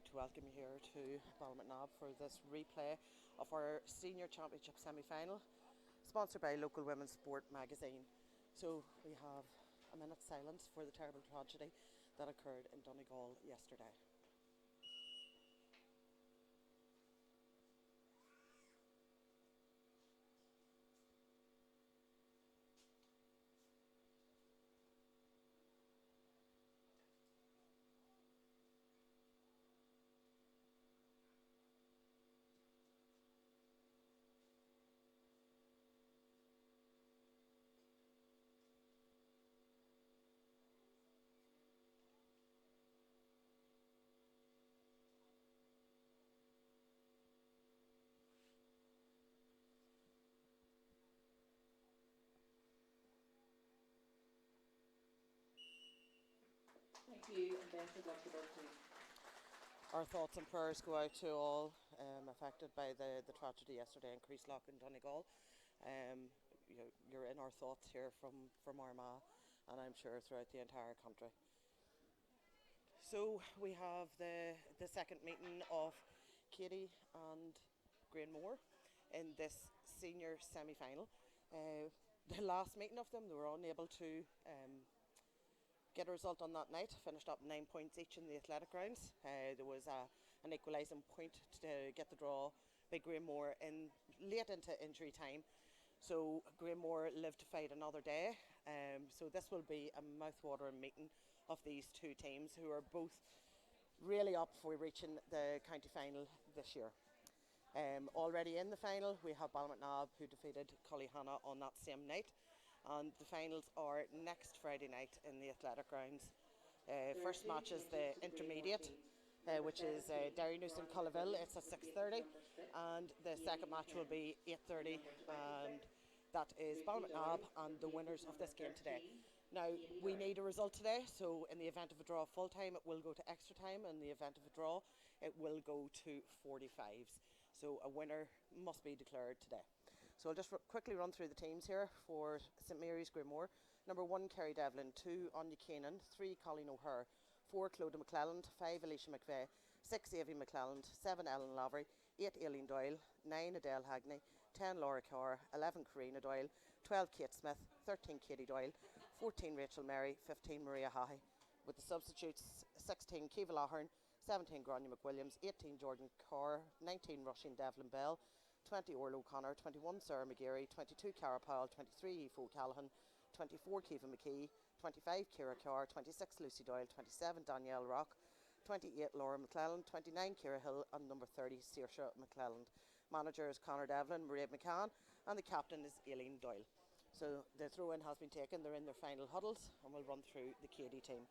to welcome you here to Ballymonabb for this replay of our Senior Championship semi-final, sponsored by local women's sport magazine. So we have a minute's silence for the terrible tragedy that occurred in Donegal yesterday. Thank you, and best of luck to both teams. Our thoughts and prayers go out to all affected by the tragedy yesterday in Creaslock in Donegal. You're in our thoughts here from Armagh, and I'm sure throughout the entire country. So we have the second meeting of Keady and Granemore in this senior semi-final. The last meeting of them, they were unable to get a result on that night. Finished up 9 points each in the athletic grounds. There was an equalising point to get the draw by Granemore in late into injury time. So Granemore lived to fight another day. So this will be a mouth-watering meeting of these two teams who are both really up for reaching the county final this year. Already in the final, we have Ballymonabb, who defeated Cullyhanna on that same night. And the finals are next Friday night in the athletic grounds. First match is the intermediate, which is Derrynoosa and Cullaville. It's at 6:30, and the second match will be 8:30, and that is Ballymonabb and the winners of this game today. Now, we need a result today, so in the event of a draw full time, it will go to extra time. In the event of a draw, it will go to 45s. So a winner must be declared today. So I'll just quickly run through the teams here for St Mary's Granemore. Number 1, Kerry Devlin. 2, Anya Keenan. 3, Colleen O'Hare. 4, Clodagh McClelland. 5, Alicia McVeigh. 6, Avie McClelland. 7, Ellen Lavery. 8, Aileen Doyle. 9, Adele Hagney. 10, Laura Carr. 11, Karina Doyle. 12, Kate Smith. 13, Katie Doyle. 14, Rachel Mary. 15, Maria Hahi. With the substitutes, 16, Kiva Lahern. 17, Grania McWilliams. 18, Jordan Carr. 19, Roisin Devlin Bell. 20, Orla O'Connor. 21, Sarah McGeary. 22, Cara Powell. 23, Aoife O'Callaghan. 24, Kiva McKee. 25, Kira Carr. 26, Lucy Doyle. 27, Danielle Rock. 28, Laura McClelland. 29, Kira Hill. And number 30, Saoirse McClelland. Manager is Conor Devlin, Mairead McCann, and the captain is Aileen Doyle. So the throw-in has been taken. They're in their final huddles, and we'll run through the Keady team.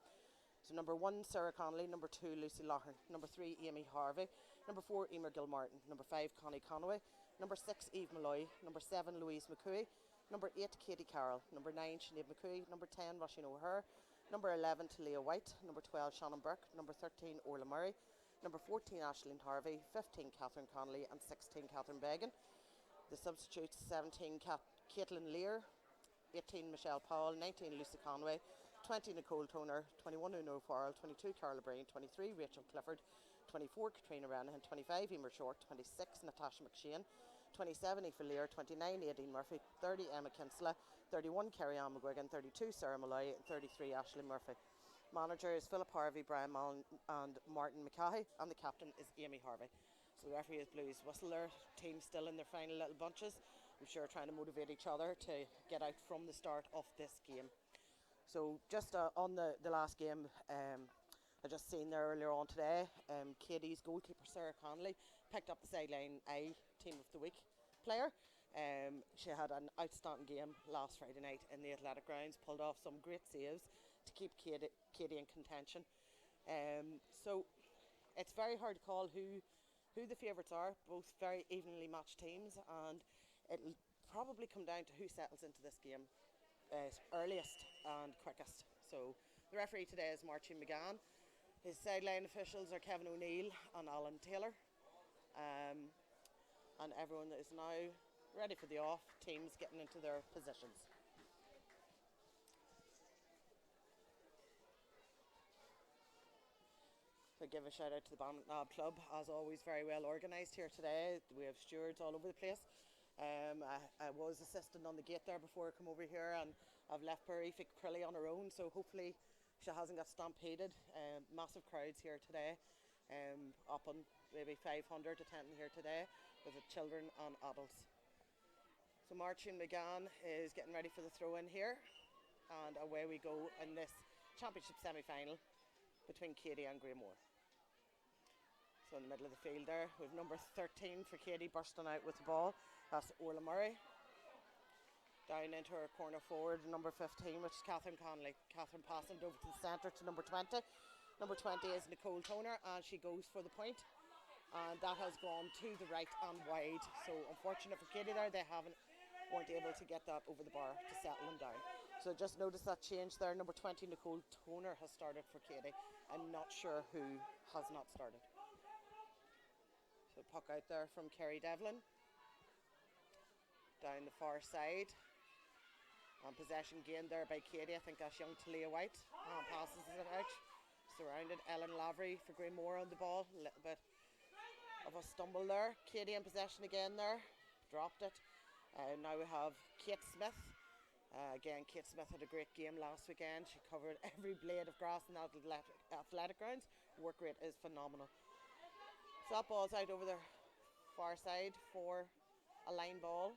So number 1, Sarah Connolly. Number 2, Lucy Lahern. Number 3, Amy Harvey. Number 4, Emer Gilmartin. Number 5, Connie Conway. Number 6, Eve Malloy. Number 7, Louise McCooey. Number 8, Katie Carroll. Number 9, Sinead McCooey. Number 10, Roisin O'Hare. Number 11, Talia White. Number 12, Shannon Burke. Number 13, Orla Murray. Number 14, Aisling Harvey. 15, Catherine Connolly. And 16, Catherine Began. The substitutes, 17, Caitlin Lear. 18, Michelle Powell. 19, Lucy Conway. 20, Nicole Toner. 21, Uno Farrell. 22, Carla Breen. 23, Rachel Clifford. 24, Katrina Renahan. 25, Emer Short. 26, Natasha McShane. 27, Aoife Lear. 29, Aideen Murphy. 30, Emma Kinsella. 31, Kerry-Ann McGuigan. 32, Sarah Malloy. And 33, Aisling Murphy. Manager is Philip Harvey, Brian Mullen and Martin McCahey, and the captain is Amy Harvey. So the referee is Blues whistle their team still in their final little bunches. I'm sure trying to motivate each other to get out from the start of this game. So just on the last game, I just seen there earlier on today, Keady's goalkeeper Sarah Connolly picked up the sideline I Team of the Week player. She had an outstanding game last Friday night in the athletic grounds, pulled off some great saves to keep Keady in contention. So it's very hard to call who the favourites are, both very evenly matched teams, and it'll probably come down to who settles into this game earliest and quickest. So the referee today is Martin McGann. His sideline officials are Kevin O'Neill and Alan Taylor. And everyone is now ready for the off, teams getting into their positions. So to give a shout out to the Badminton Lab Club. As always, very well organised here today. We have stewards all over the place. I was assisting on the gate there before I come over here, and I've left Aoife Crilly on her own, so hopefully she hasn't got stampeded. Massive crowds here today, up on maybe 500 attending here today, with the children and adults. So marching began is getting ready for the throw-in here, and away we go in this championship semi-final between Keady and Granemore. So in the middle of the field there, we have number 13 for Keady bursting out with the ball. That's Orla Murray. Down into her corner forward, number 15, which is Catherine Connolly. Catherine passing it over to the centre to number 20. Number 20 is Nicole Toner, and she goes for the point. And that has gone to the right and wide. So unfortunate for Keady there, they weren't able to get that over the bar to settle them down. So just notice that change there. Number 20, Nicole Toner, has started for Keady. I'm not sure who has not started. So puck out there from Kerry Devlin. Down the far side. And possession gained there by Keady. I think that's young Talia White. And passes it out. Surrounded Ellen Lavery for Granemore on the ball. A little bit of a stumble there. Keady in possession again there. Dropped it. Now we have Kate Smith. Again, Kate Smith had a great game last weekend. She covered every blade of grass in the athletic grounds. Work rate is phenomenal. So that ball's out over the far side for a line ball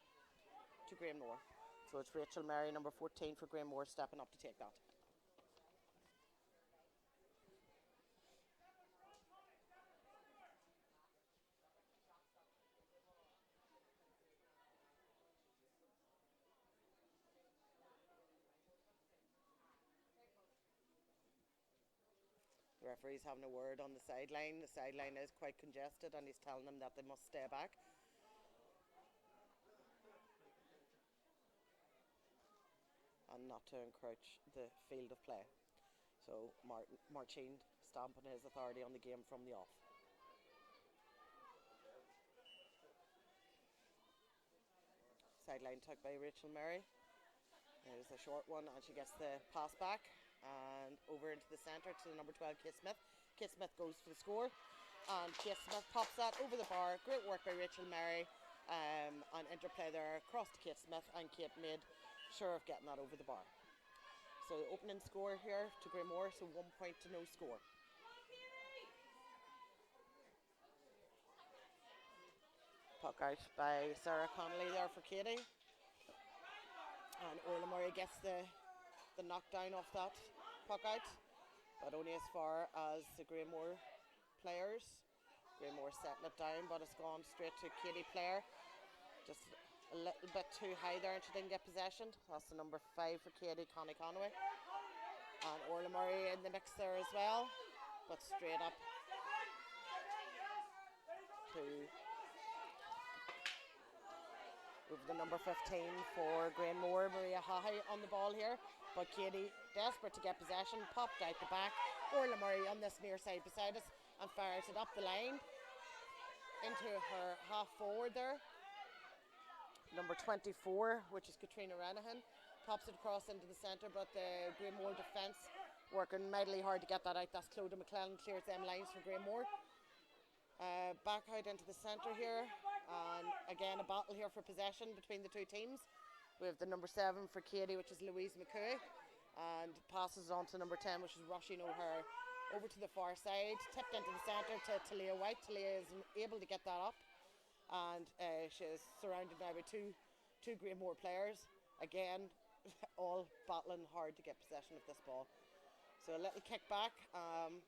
to Granemore. So it's Rachel Mary, number 14 for Granemore, stepping up to take that. The referee's having a word on the sideline. The sideline is quite congested, and he's telling them that they must stay back. And not to encroach the field of play. So Marcin stamping his authority on the game from the off. Sideline took by Rachel Mary. There's a short one, and she gets the pass back and over into the centre to number 12, Kate Smith. Kate Smith goes for the score, and Kate Smith pops that over the bar. Great work by Rachel Mary, and interplay there across to Kate Smith, and Kate made sure of getting that over the bar. So the opening score here to Granemore, so 1 point to no score. Puck out by Sarah Connolly there for Keady. And Orla Murray gets the knockdown off that puck out, but only as far as the Granemore players. Granemore setting it down, but it's gone straight to Keady player. Just a little bit too high there, and she didn't get possession. That's the number 5 for Keady, Connie Conway. And Orla Murray in the mix there as well, but straight up to with the number 15 for Granemore, Maria Hahey on the ball here. But Keady, desperate to get possession, popped out the back. Orla Murray on this near side beside us and fires it up the line into her half forward there. Number 24, which is Katrina Renahan, pops it across into the centre, but the Granemore defence working mightily hard to get that out. That's Clodagh McClellan, clears them lines for Granemore. Back out into the centre here, and again a battle here for possession between the two teams. We have the number 7 for Keady, which is Louise McCoy, and passes on to number 10, which is Roisin O'Hare, over to the far side, tipped into the centre to Talia White. Talia is able to get that up, and she is surrounded now by two Granemore players, again all battling hard to get possession of this ball. So a little kick back, and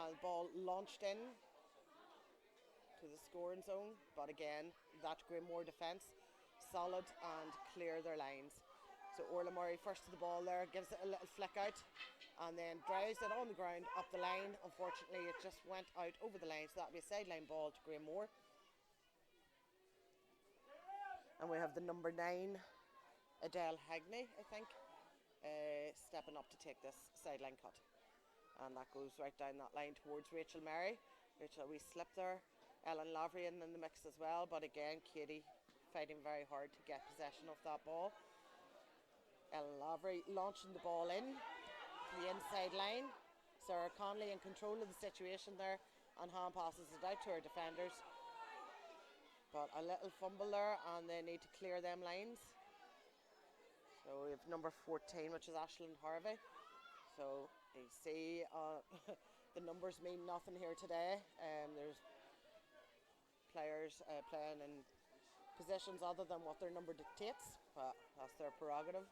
the ball launched in to the scoring zone, but again that Granemore defence solid and clear their lines. So Orla Murray first to the ball there, gives it a little flick out, and then drives it on the ground up the line. Unfortunately it just went out over the line, so that'll be a sideline ball to Granemore. And we have the number 9, Adele Hagney, I think, stepping up to take this sideline cut. And that goes right down that line towards Rachel Mary. Rachel, we slip there. Ellen Lavery in the mix as well, but again Keady fighting very hard to get possession of that ball. Ellen Lavery launching the ball in to the inside line, Sarah Conley in control of the situation there, and hand passes it out to her defenders. But a little fumble there, and they need to clear them lines. So we have number 14, which is Ashlyn Harvey. So you see the numbers mean nothing here today. There's players playing in positions other than what their number dictates, but that's their prerogative.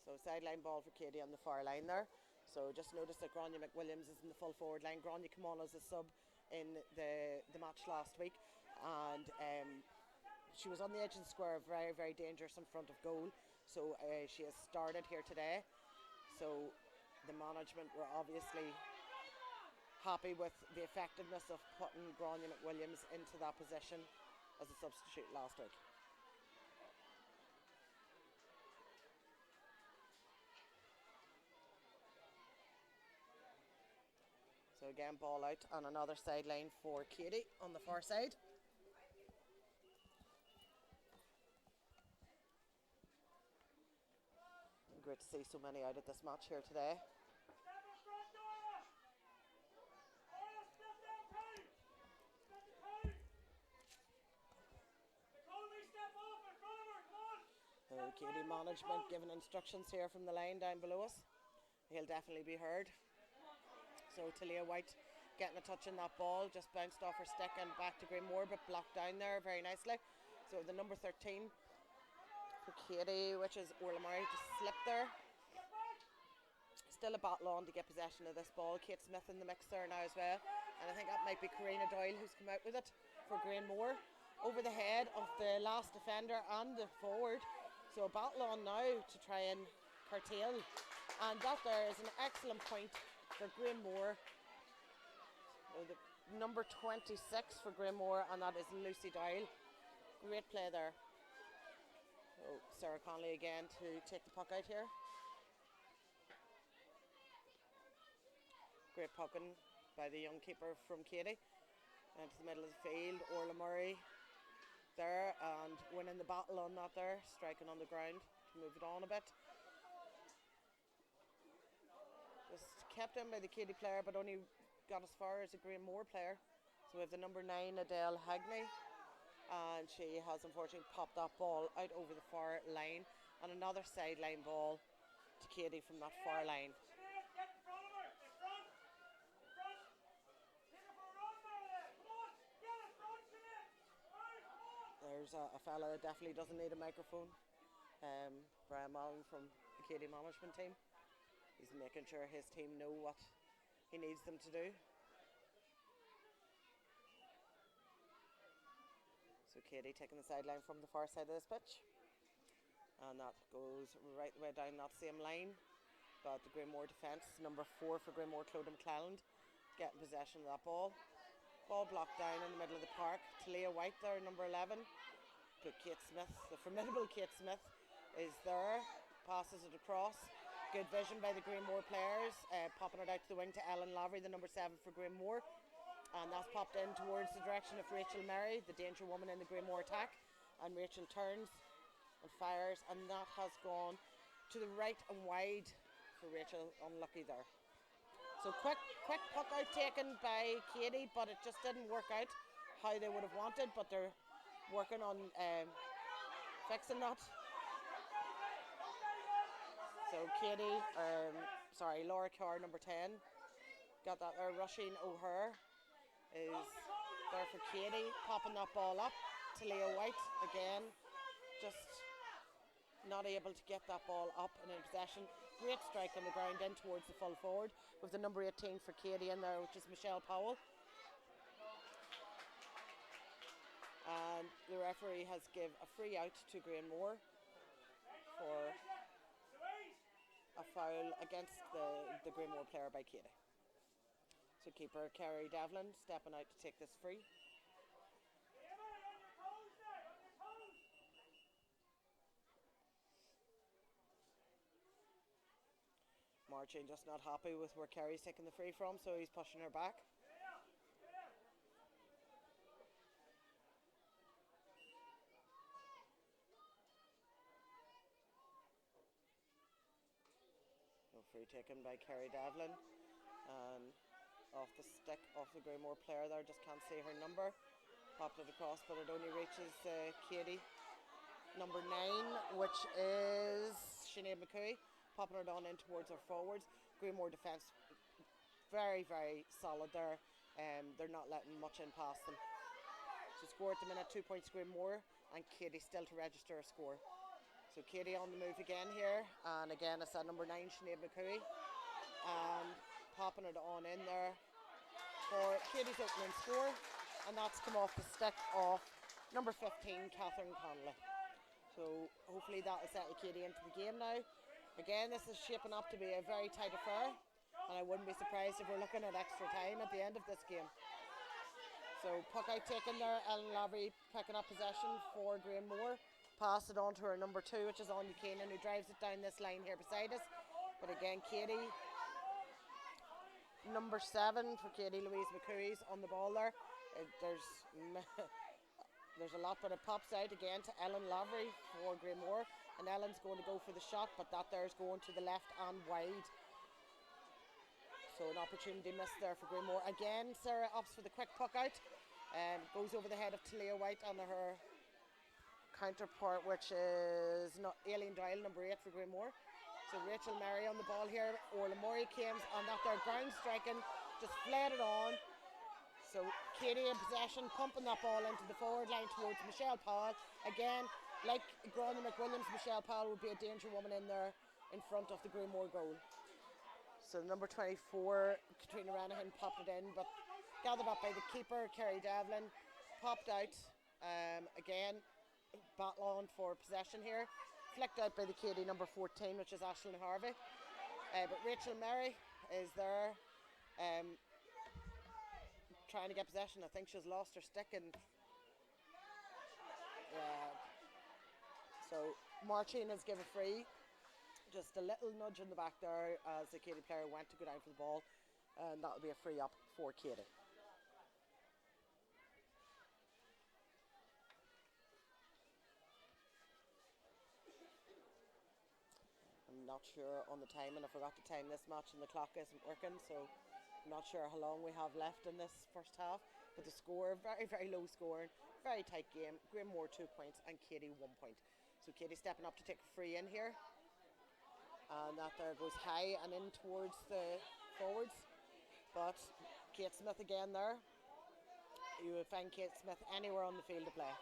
So sideline ball for Keady on the far line there. So just notice that Grania McWilliams is in the full forward line. Grania came on as a sub in the match last week, and she was on the edge of the square, very, very dangerous in front of goal. So she has started here today. So the management were obviously happy with the effectiveness of putting Grania McWilliams into that position as a substitute last week. So again, ball out on another sideline for Keady on the far side. Great to see so many out at this match here today. Keady management giving instructions here from the line down below us. He'll definitely be heard. So Talia White getting a touch in that ball, just bounced off her stick and back to Granemore, but blocked down there very nicely. So the number 13 for Keady, which is Orla Murray, just slipped there. Still a battle on to get possession of this ball. Kate Smith in the mix there now as well, and I think that might be Karina Doyle who's come out with it for Granemore, over the head of the last defender and the forward. So a battle on now to try and curtail, and that there is an excellent point for Granemore. The number 26 for Granemore, and that is Lucy Doyle. Great play there. So Sarah Conley again to take the puck out here. Great pucking by the young keeper from Keady into the middle of the field. Orla Murray there, and winning the battle on that there, striking on the ground to move it on a bit. Just kept in by the Keady player, but only got as far as a Granemore player. So we have the number 9 Adele Hagney, and she has unfortunately popped that ball out over the far line, and another sideline ball to Keady from that far line. There's a fella that definitely doesn't need a microphone. Brian Mallon from the Keady management team. He's making sure his team know what he needs them to do. So Keady taking the sideline from the far side of this pitch, and that goes right the way down that same line. But the Granemore defence, number 4 for Granemore, Clodagh McClelland, getting possession of that ball. Ball blocked down in the middle of the park. Talia White there, number 11. But Kate Smith, the formidable Kate Smith, is there. Passes it across. Good vision by the Granemore players. Popping it out to the wing to Ellen Lavery, the number 7 for Granemore. And that's popped in towards the direction of Rachel Merry, the danger woman in the Granemore attack. And Rachel turns and fires, and that has gone to the right and wide for Rachel. Unlucky there. So quick puck out taken by Keady, but it just didn't work out how they would have wanted, but they're working on fixing that. So Keady, Laura Carr, number 10, got that there. Rushing O'Hare is there for Keady, popping that ball up. Talia White again, just not able to get that ball up and in possession. Great strike on the ground in towards the full forward with the number 18 for Keady in there, which is Michelle Powell. And the referee has given a free out to Granemore for a foul against the Granemore player by Keady. So keeper Kerry Devlin stepping out to take this free. Marching just not happy with where Kerry's taking the free from, so he's pushing her back. Free taken by Kerry Devlin. And off the stick of the Granemore player there, just can't see her number. Popped it across, but it only reaches Keady. Number 9, which is Sinead McCooey, popping it on in towards our forwards. Granemore defence very, very solid there. They're not letting much in past them. So score at the minute, 2 points Granemore, and Keady still to register a score. So Keady on the move again here, and again it's that number 9, Sinead McCooey, and popping it on in there for Keady's opening score, and that's come off the stick of number 15, Catherine Connolly. So hopefully that'll settle Keady into the game now. Again, this is shaping up to be a very tight affair, and I wouldn't be surprised if we're looking at extra time at the end of this game. So puck out taken there, Ellen Lavery picking up possession for Granemore. Pass it on to her number 2, which is Anya Keenan, who drives it down this line here beside us. But again, Keady, number 7 for Keady, Louise McCooey's on the ball there. There's a lot, but it pops out again to Ellen Lavery for Granemore, and Ellen's going to go for the shot, but that there's going to the left and wide. So an opportunity missed there for Granemore. Again, Sarah opts for the quick puck out, and goes over the head of Talia White on her counterpart, which is not Aileen Doyle, number 8 for Granemore. So Rachel Murray on the ball here. Orla Murray came on that there ground striking, just flared it on. So Keady in possession, pumping that ball into the forward line towards Michelle Powell. Again, like Gráinne McWilliams, Michelle Powell would be a danger woman in there in front of the Granemore goal. So number 24, Katrina Ranahan, popped it in, but gathered up by the keeper, Kerry Devlin, popped out again. Battle on for possession here, flicked out by the Keady number 14, which is Aisling Harvey, but Rachel Murray is there trying to get possession. I think she's lost her stick, and so Martina's give a free, just a little nudge in the back there as the Keady player went to go down for the ball, and that'll be a free up for Keady. Not sure on the timing. I forgot to time this match and the clock isn't working, so I'm not sure how long we have left in this first half. But the score, very, very low scoring, very tight game. Granemore 2 points and Keady 1 point. So Keady stepping up to take a free in here, and that there goes high and in towards the forwards. But Kate Smith again there. You would find Kate Smith anywhere on the field to play.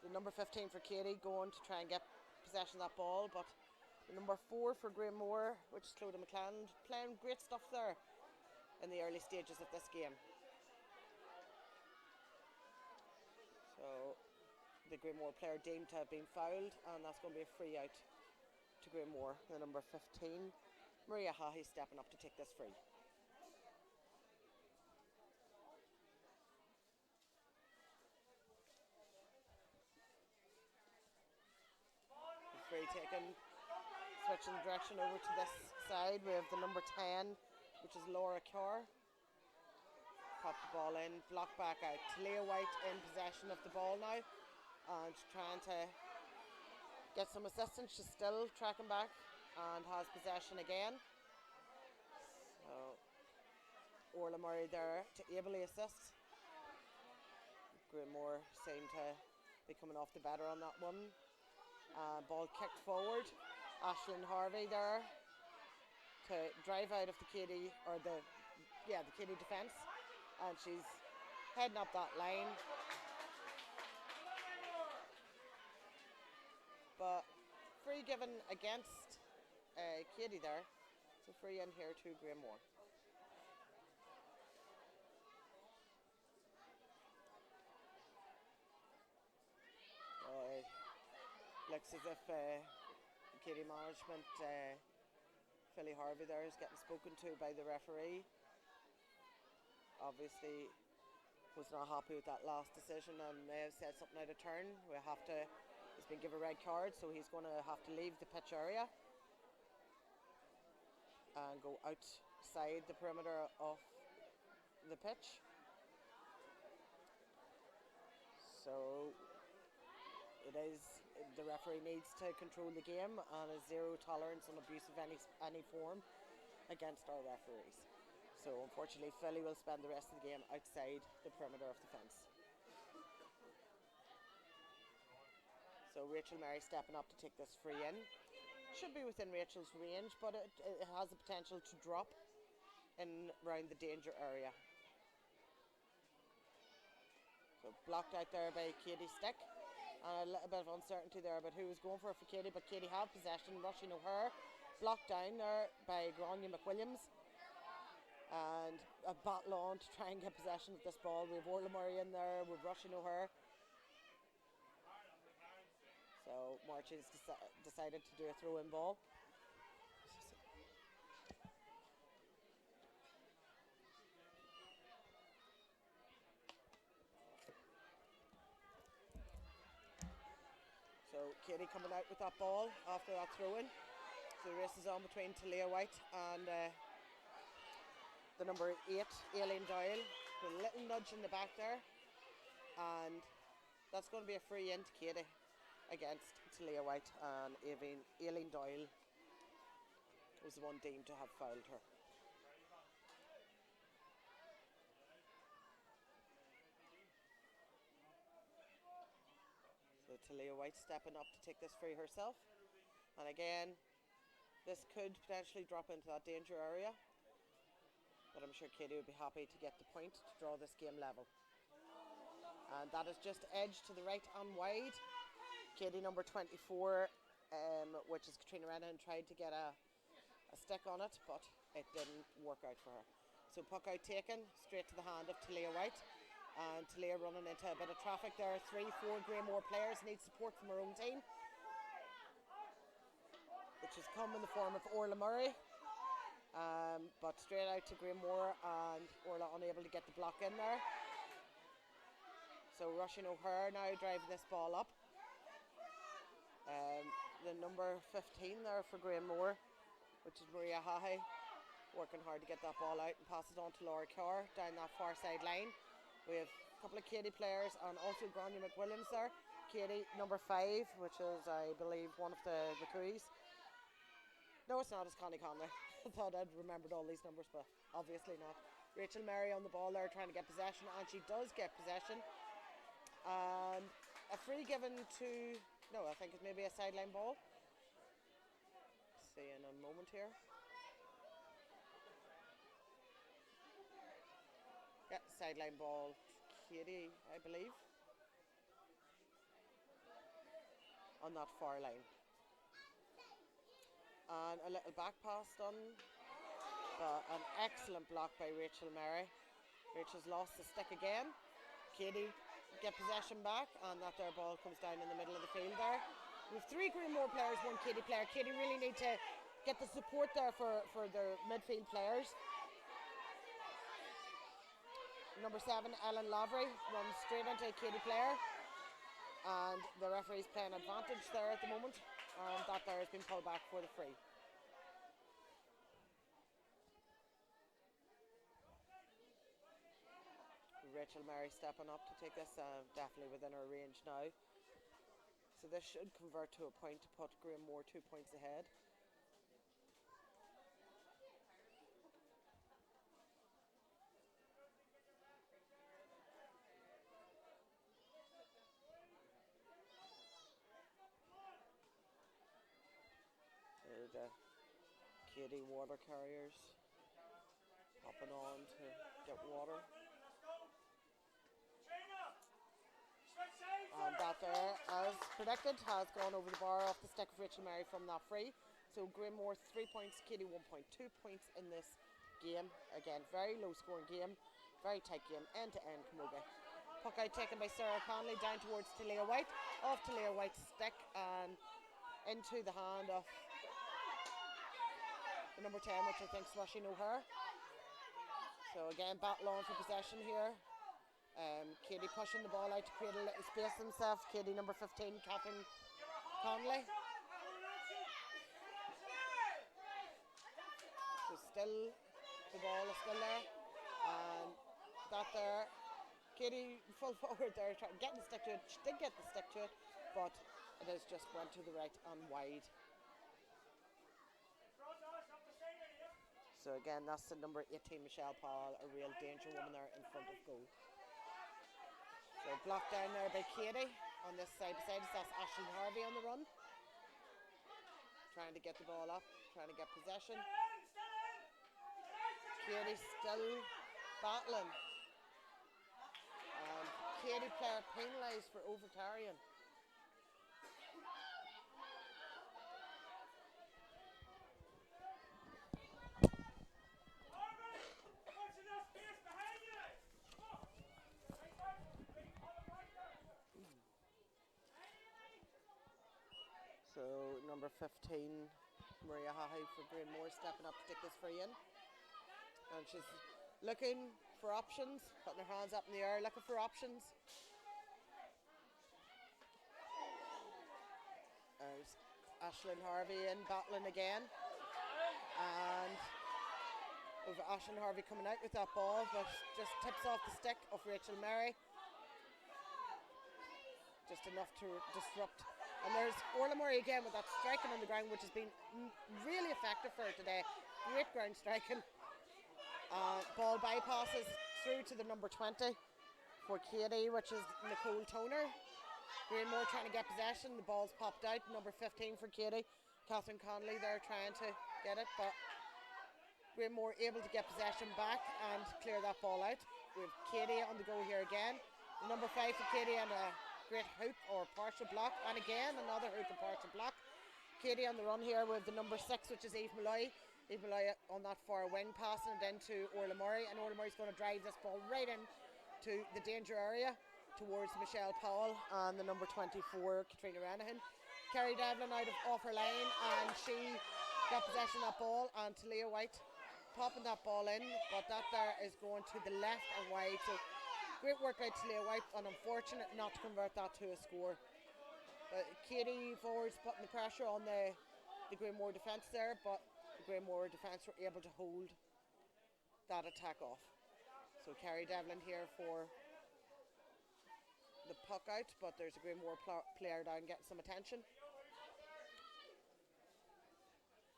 The number 15 for Keady going to try and get possession of that ball, but number 4 for Granemore, which is Clodagh McClelland, playing great stuff there in the early stages of this game. So the Granemore player deemed to have been fouled, and that's going to be a free out to Granemore. The number 15, Maria Haughey, stepping up to take this free. The free taken. Switching the direction over to this side, we have the number 10, which is Laura Kerr. Pop the ball in, block back out. Talia White in possession of the ball now, and she's trying to get some assistance. She's still tracking back and has possession again. So Orla Murray there to ably assist. Granemore seem to be coming off the better on that one. Ball kicked forward. Aisling Harvey there to drive out of the Keady, or the Keady defence, and she's heading up that line. But free given against Keady there, so free in here to Granemore. Looks as if Keady management, Philly Harvey there, is getting spoken to by the referee. Obviously was not happy with that last decision and may have said something out of turn. He's been given a red card, so he's going to have to leave the pitch area and go outside the perimeter of the pitch. So the referee needs to control the game and has zero tolerance on abuse of any form. against our referees. So unfortunately, Philly will spend the rest of the game outside the perimeter of the fence. So Rachel Mary stepping up to take this free in. Should be within Rachel's range, but it has the potential to drop in around the danger area. So blocked out there by Keady's stick. And a little bit of uncertainty there about who was going for it for Keady, but Keady have possession. Rushing O'Hare blocked down there by Grania McWilliams. And a battle on to try and get possession of this ball. We have Orla Murray in there, we've Rushing O'Hare. So Marchie's decided to do a throw-in ball. So Keady coming out with that ball after that throw-in. So the race is on between Talia White and the number 8, Aileen Doyle. With a little nudge in the back there. And that's going to be a free in to Keady against Talia White, and Aileen Doyle was the one deemed to have fouled her. So Talia White stepping up to take this free herself. And again, this could potentially drop into that danger area. But I'm sure Keady would be happy to get the point to draw this game level. And that is just edge to the right and wide. Keady number 24, which is Katrina Rennan, tried to get a stick on it, but it didn't work out for her. So puck out taken, straight to the hand of Talia White. And Talia running into a bit of traffic there. 3-4 Granemore players need support from her own team, which has come in the form of Orla Murray. But straight out to Granemore, and Orla unable to get the block in there. So Rushing O'Hare now driving this ball up. The number 15 there for Granemore, which is Maria Hahe, working hard to get that ball out and pass it on to Laura Carr down that far side line. We have a couple of Keady players and also Grania McWilliams there. Keady number 5, which is, I believe, one of the McCooys. No, it's not, it's Connie Conley. I thought I'd remembered all these numbers, but obviously not. Rachel Mary on the ball there trying to get possession, and she does get possession. And a free given to, no, I think it's maybe a sideline ball. See in a moment here. Yeah, sideline ball, Keady, I believe. On that far line. And a little back pass done. An excellent block by Rachel Mary. Rachel's lost the stick again. Keady get possession back, and that their ball comes down in the middle of the field there. We have 3 Granemore players, 1 Keady player. Keady really need to get the support there for their midfield players. Number 7, Ellen Lavery, runs straight into a Keady player. And the referee's playing advantage there at the moment. And that there has been pulled back for the free. Rachel Mary stepping up to take this, definitely within her range now. So this should convert to a point to put Granemore 2 points ahead. The Keady water carriers hopping on to get water. And that there, as predicted, has gone over the bar off the stick of Rachel Mary from that free. So Granemore 3 points, Keady 1 point, 2 points in this game. Again, very low scoring game, very tight game, end to end camogie. Puck out taken by Sarah Conley down towards Talia White, off Talia White's stick and into the hand of the number 10, which I think is Rushing O'Hare. So again, battle on for possession here. Keady pushing the ball out to create a little space himself. Keady number 15, Catherine Conley. So still, the ball is still there. And that there, Keady full forward there, getting the stick to it. She did get the stick to it, but it has just went to the right and wide. So again, that's the number 18, Michelle Paul, a real danger woman there in front of goal. So blocked down there by Keady on this side beside us. That's Ashley Harvey on the run. Trying to get the ball up, trying to get possession. Keady still battling. Keady player penalised for over-carrying. So number 15, Maria Hahi for Granemore, stepping up to take this free in. And she's looking for options, putting her hands up in the air, looking for options. There's Ashlyn Harvey in, battling again. And over Ashlyn Harvey coming out with that ball, but just tips off the stick of Rachel Murray. Just enough to disrupt. And there's Orla Murray again with that striking on the ground, which has been really effective for her today. Great ground striking. Ball bypasses through to the number 20 for Keady, which is Nicole Toner. Granemore trying to get possession. The ball's popped out. Number 15 for Keady. Catherine Connolly there trying to get it, but Granemore able to get possession back and clear that ball out. We have Keady on the go here again. The number 5 for Keady and a great hoop or partial block, and again another hoop and partial block. Keady on the run here with the number 6, which is Eve Malloy. Eve Malloy on that far wing, passing it into Orla Murray, and Orla Murray's going to drive this ball right in to the danger area towards Michelle Powell and the number 24, Katrina Ranahan. Kerry Devlin out of off her line, and she got possession of that ball, and Talia White popping that ball in, but that there is going to the left and wide. So great work by Talia White, and unfortunate not to convert that to a score. Keady forwards putting the pressure on the Granemore defence there, but the Granemore defence were able to hold that attack off. So Kerry Devlin here for the puck out, but there's a Granemore player down getting some attention.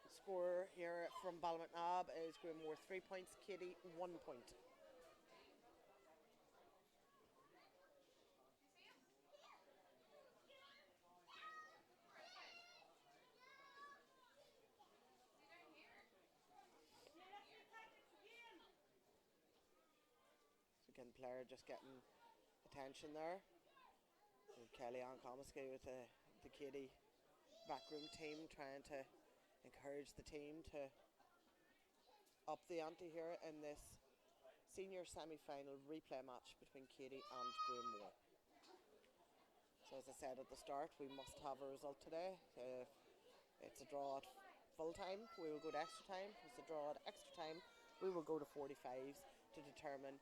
The score here from Ballymacnab is Granemore 3 points, Keady 1 point. Again, player just getting attention there. And Kellyanne Comiskey with the Keady backroom team trying to encourage the team to up the ante here in this senior semi-final replay match between Keady and Granemore. So as I said at the start, we must have a result today. If it's a draw at full time, we will go to extra time. If it's a draw at extra time, we will go to 45s to determine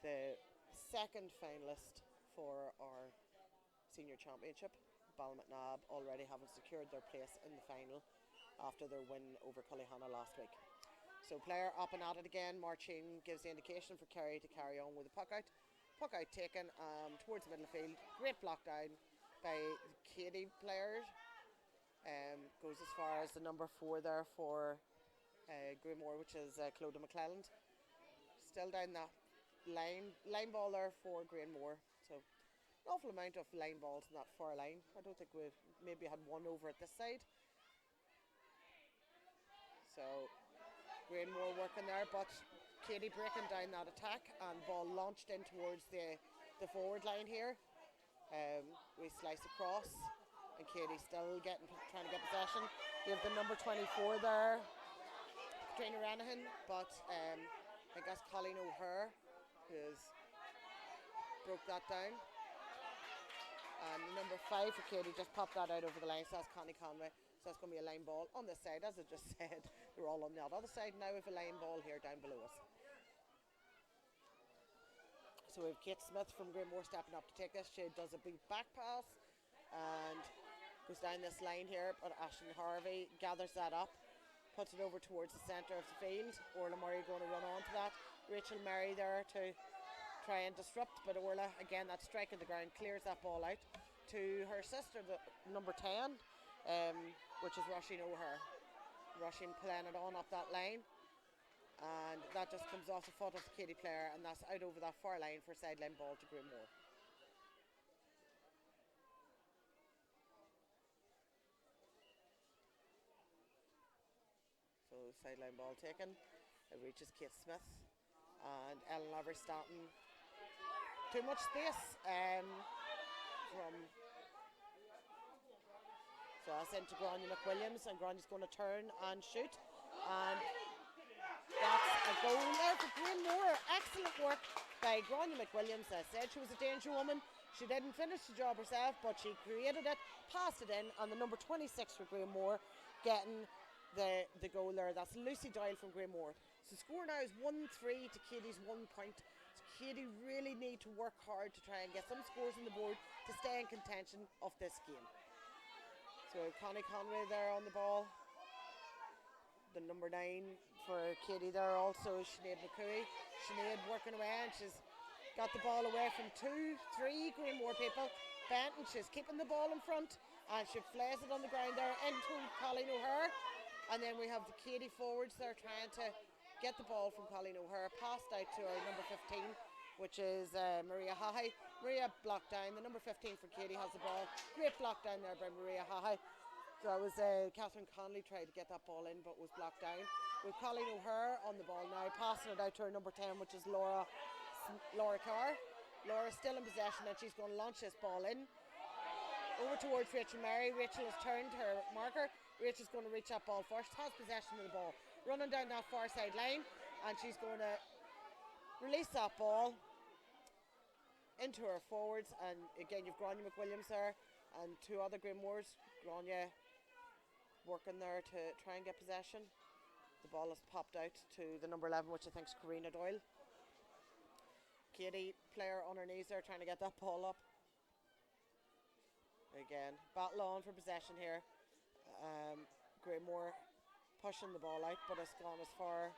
the second finalist for our senior championship. Ballymacnab already having secured their place in the final after their win over Cullyhanna last week. So player up and at it again. Marcin gives the indication for Kerry to carry on with the puck out. Puck out taken towards the middle field. Great block down by the Keady players. Goes as far as the number 4 there for Granemore, which is Clodagh McClelland. Still down that line ball there for Granemore. So an awful amount of line balls in that far line. I don't think we've maybe had one over at this side. So Granemore working there, but Keady breaking down that attack, and ball launched in towards the forward line here. We slice across, and Keady still trying to get possession. We have the number 24 there, Katrina Ranahan, but I think that's Colleen O'Hare who's broke that down. And the number 5 for Keady just popped that out over the line, so that's Connie Conway. So that's going to be a line ball on this side. As I just said, they're all on the other side. Now we have a line ball here down below us. So we have Kate Smith from Granemore stepping up to take this. She does a big back pass and goes down this line here, but Ashlyn Harvey gathers that up, puts it over towards the centre of the field. Orla Murray going to run on to that. Rachel Murray there to try and disrupt, but Orla, again, that strike on the ground, clears that ball out to her sister, the number 10, which is Roisin O'Hare. Roisin playing it on up that line, And that just comes off the foot of the Keady player, and that's out over that far line for sideline ball to Granemore. So sideline ball taken. It reaches Kate Smith, and Ellen Lavery Stanton. Too much space from. So that's into Grania McWilliams, and Grania's going to turn and shoot. And that's a goal there for Granemore. Excellent work by Grania McWilliams. I said she was a danger woman. She didn't finish the job herself, but she created it, passed it in, and the number 26 for Granemore getting the goal there. That's Lucy Doyle from Granemore. So the score now is 1-3 to Keady's 1 point. So Keady really need to work hard to try and get some scores on the board to stay in contention of this game. So Connie Conway there on the ball. The number 9 for Keady there also is Sinead McCooey. Sinead working away, and she's got the ball away from 2-3 Granemore people. Benton, she's keeping the ball in front, and she flays it on the ground there into Colleen O'Hare. And then we have the Keady forwards there trying to get the ball from Colleen O'Hare, passed out to our number 15, which is Maria Hahay. Maria blocked down. The number 15 for Keady has the ball. Great block down there by Maria Hahay. So that was Catherine Conley tried to get that ball in, but was blocked down. With Colleen O'Hare on the ball now, passing it out to her number 10, which is Laura Carr. Laura's still in possession, and she's going to launch this ball in. Over towards Rachel Murray. Rachel has turned her marker. Rachel's going to reach that ball first, has possession of the ball, running down that far side line, and she's going to release that ball into her forwards. And again, you've Grania McWilliams there and 2 other Granemores. Grania working there to try and get possession. The ball has popped out to the number 11, which I think is Karina Doyle. Keady player on her knees there trying to get that ball up. Again, battle on for possession here. Granemore pushing the ball out, but it's gone as far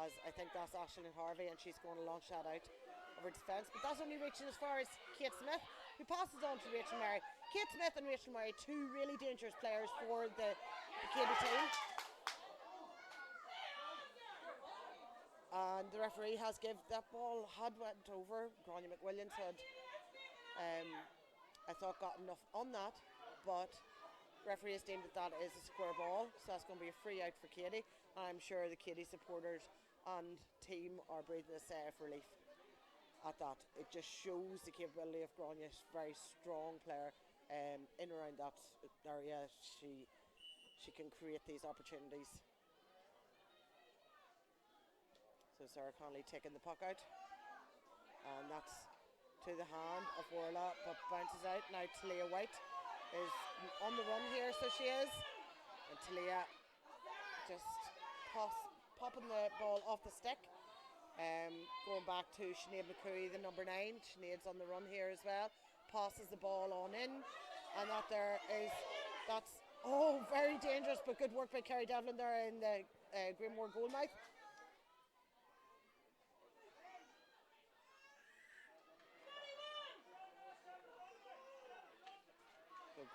as, I think that's Ashlyn Harvey, and she's going to launch that out of her defence. But that's only reaching as far as Kate Smith, who passes on to Rachel Murray. Kate Smith and Rachel Murray, 2 really dangerous players for the Keady team. And the referee has given that ball, had went over. Grania McWilliams had, I thought, got enough on that, but referee has deemed that is a square ball, so that's going to be a free out for Keady. And I'm sure the Keady supporters and team are breathing a sigh of relief at that. It just shows the capability of Grania, very strong player in around that area. She can create these opportunities. So Sarah Connolly taking the puck out, and that's to the hand of Orla, but bounces out. Now Talia White is on the run here, so she is, and Talia just popping the ball off the stick. Going back to Sinead McCooey, the number 9. Sinead's on the run here as well, passes the ball on in, and that's very dangerous, but good work by Kerry Devlin there in the Granemore goal mouth.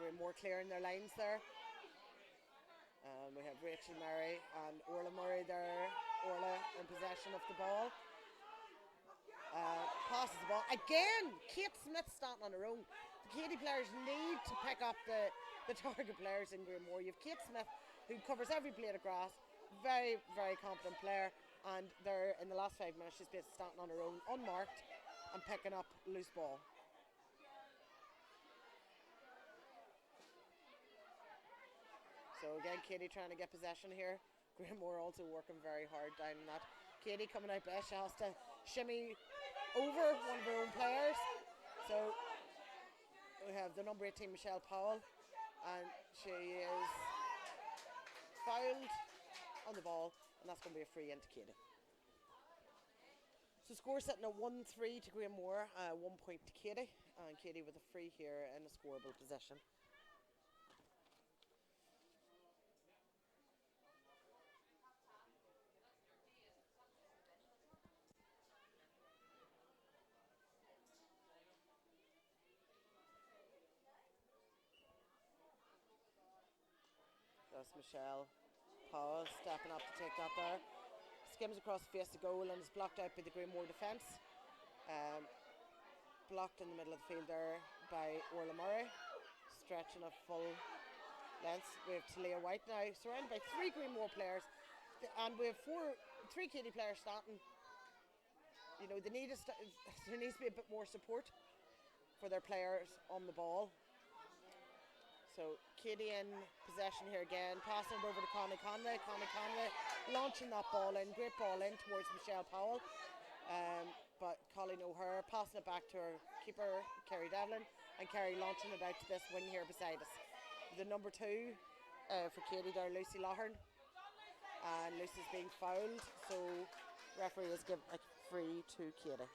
Granemore clearing their lines there. We have Rachel Murray and Orla Murray there. Orla in possession of the ball. Passes the ball. Again, Kate Smith starting on her own. The Keady players need to pick up the target players in Granemore. You have Kate Smith, who covers every blade of grass. Very, very competent player. And there, in the last 5 minutes, she's been starting on her own, unmarked, and picking up loose ball. So again, Keady trying to get possession here. Granemore also working very hard down in that. Keady coming out best. She has to shimmy over one of her own players. So we have the number 18, Michelle Powell, and she is fouled on the ball, and that's going to be a free into Keady. So score sitting at 1-3 to Granemore, 1 point to Keady, and Keady with a free here in a scoreable position. That's Michelle Powell stepping up to take that there. skims across the face of goal and is blocked out by the Granemore defence. Blocked in the middle of the field there by Orla Murray, stretching a full length. We have Talia White now, surrounded by 3 Granemore players, and we have 3 Keady players starting. You know, there needs to be a bit more support for their players on the ball. So Keady in possession here again, passing it over to Connie Conway. Connie Conway launching that ball in, great ball in towards Michelle Powell. But Colleen O'Hare passing it back to her keeper, Kerry Devlin, and Kerry launching it out to this wing here beside us. The number 2 for Keady there, Lucy Lahern. And Lucy's being fouled, so referee has given a free to Keady.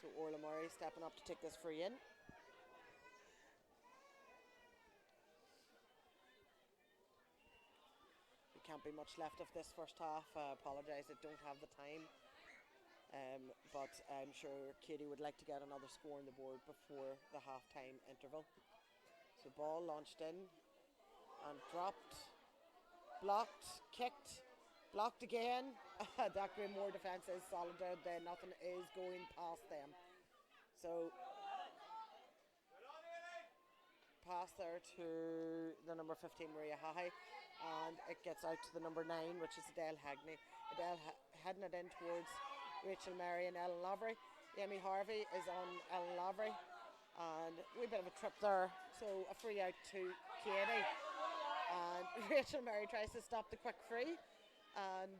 So Orla Murray stepping up to take this free in. Can't be much left of this first half. I apologise, I don't have the time, but I'm sure Keady would like to get another score on the board before the half-time interval. So ball launched in and dropped, blocked, kicked, blocked again. That Granemore defence is solid out there, nothing is going past them. So pass there to the number 15 Maria Hahe, and it gets out to the number 9, which is Adele Hagney. Adele heading it in towards Rachel Mary and Ellen Lavery. Amy Harvey is on Ellen Lavery, and a wee bit of a trip there, so a free out to Keady. And Rachel Mary tries to stop the quick free, and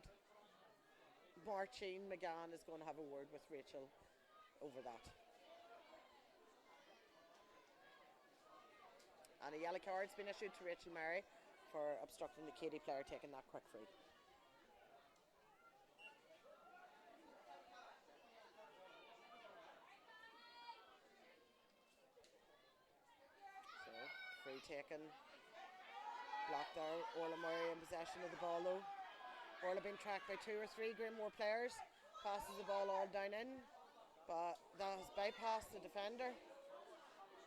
Marcin McGann is going to have a word with Rachel over that. And a yellow card's been issued to Rachel Mary for obstructing the Keady player taking that quick free. So, free taken. Blocked there. Orla Murray in possession of the ball though. Orla being tracked by 2 or 3 Granemore players. Passes the ball all down in, but that has bypassed the defender.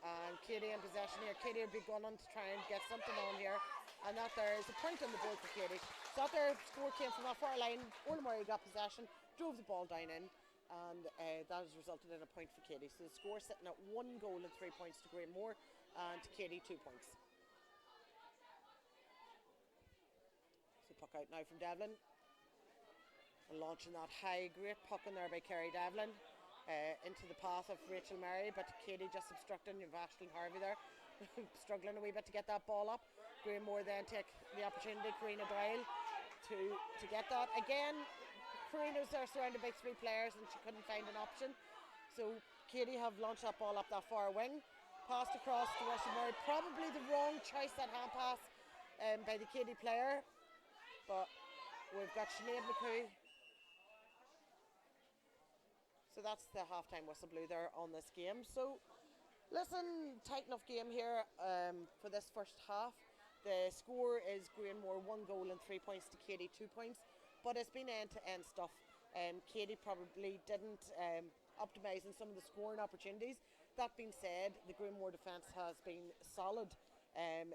And Keady in possession here. Keady will be going on to try and get something on here. And that there is a point on the board for Keady. So that there score came from that far line. Orla Murray got possession, drove the ball down in, and that has resulted in a point for Keady. So the score sitting at 1 goal and 3 points to Granemore, and to Keady 2 points. So puck out now from Devlin. And launching that high, great puck in there by Kerry Devlin. Into the path of Rachel Mary, but Keady just obstructing. You've Ashling Harvey there struggling a wee bit to get that ball up. Granemore then take the opportunity, Karina Doyle, to get that. Again, Karina's there surrounded by 3 players and she couldn't find an option. So Keady have launched that ball up that far wing, passed across to Rachel Murray. Probably the wrong choice, that hand pass by the Keady player, but we've got Sinead McCoo. So that's the half-time whistle blew there on this game. So, listen, tight enough game here for this first half. The score is Granemore 1 goal and 3 points to Keady 2 points, but it's been end-to-end stuff. Keady probably didn't optimise in some of the scoring opportunities. That being said, the Granemore defence has been solid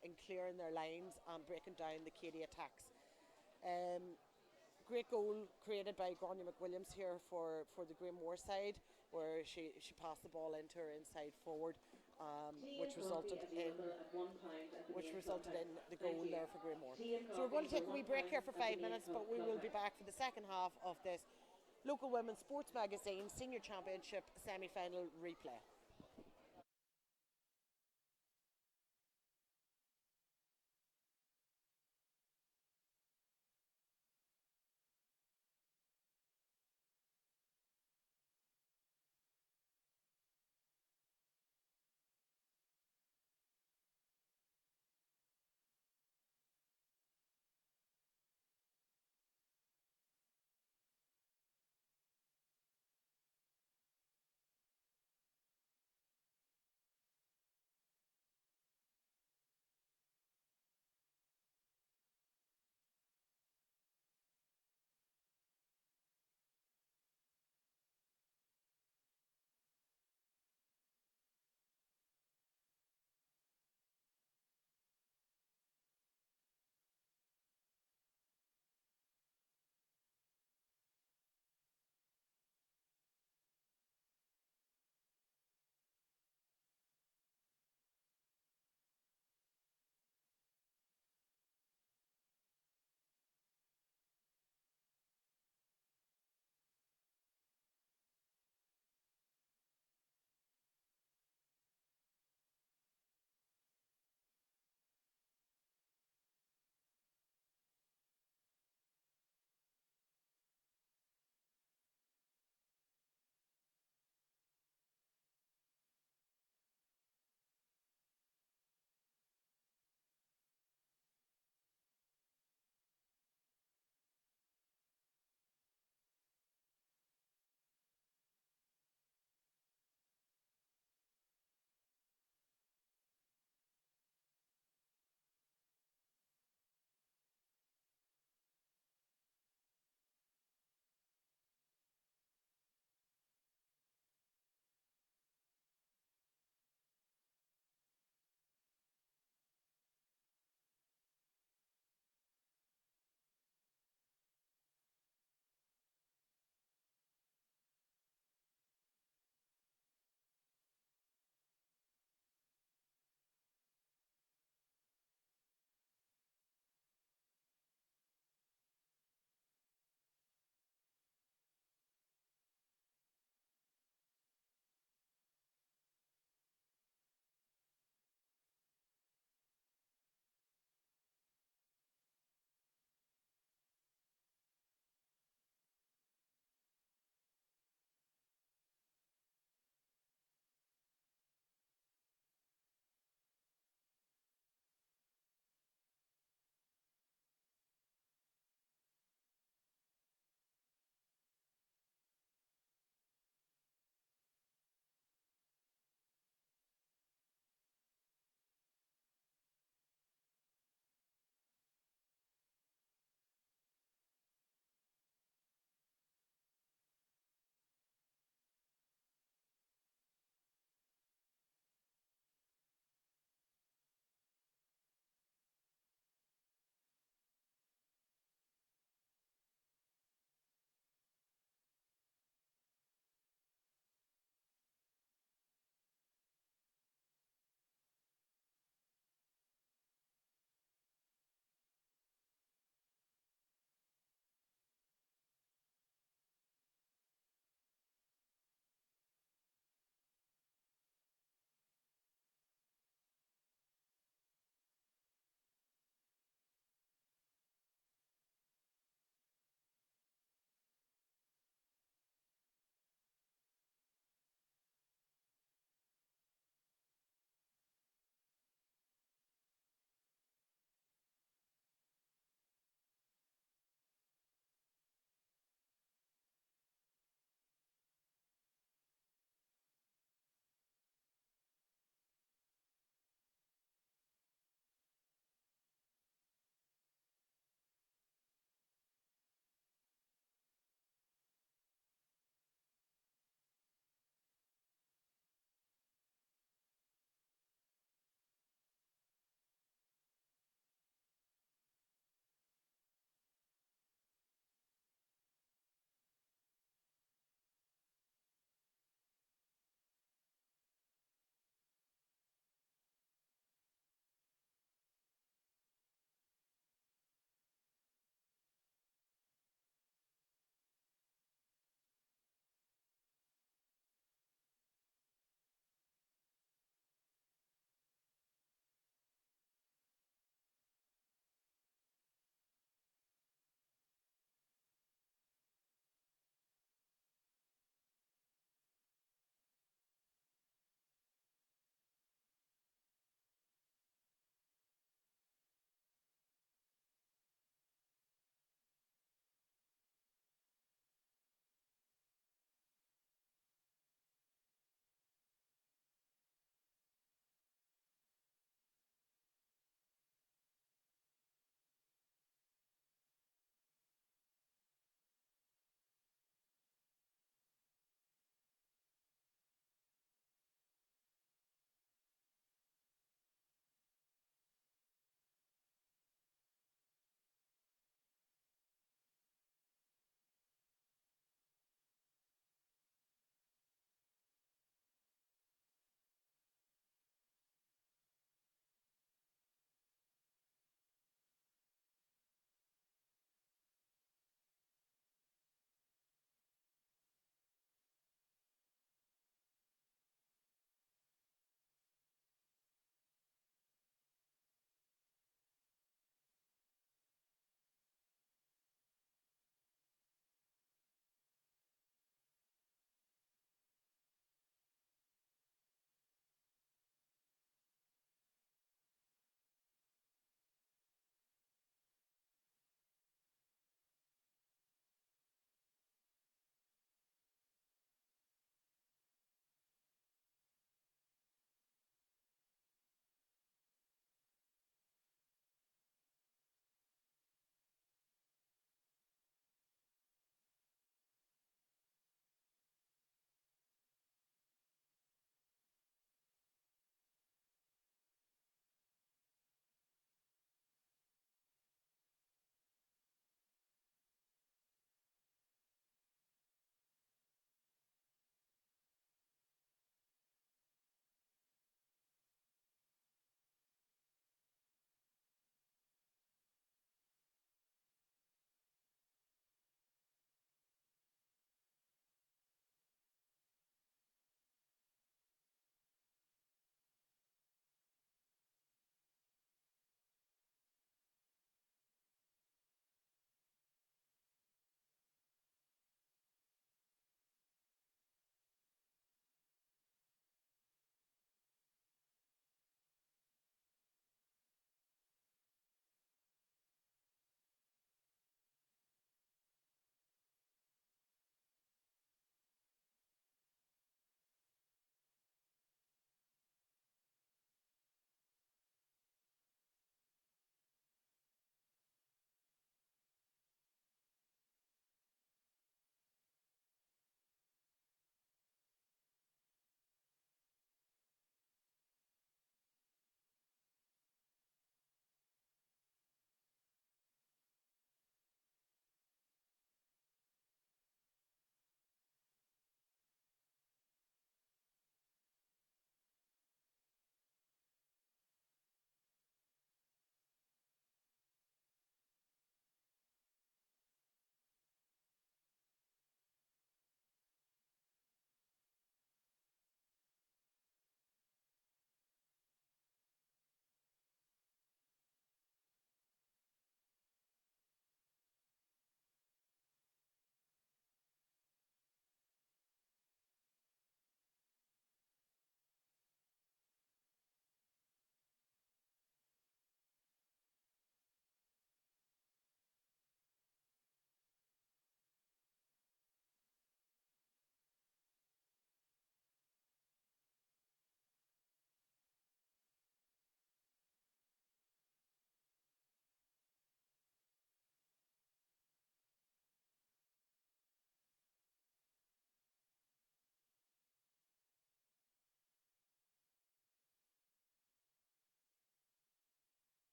in clearing their lines and breaking down the Keady attacks. Great goal created by Grania McWilliams here for the Granemore side, where she passed the ball into her inside forward, which resulted in the goal there for Granemore. So we're going to take a wee break here for 5 minutes, but we will be back for the second half of this local women's sports magazine senior championship semi-final replay.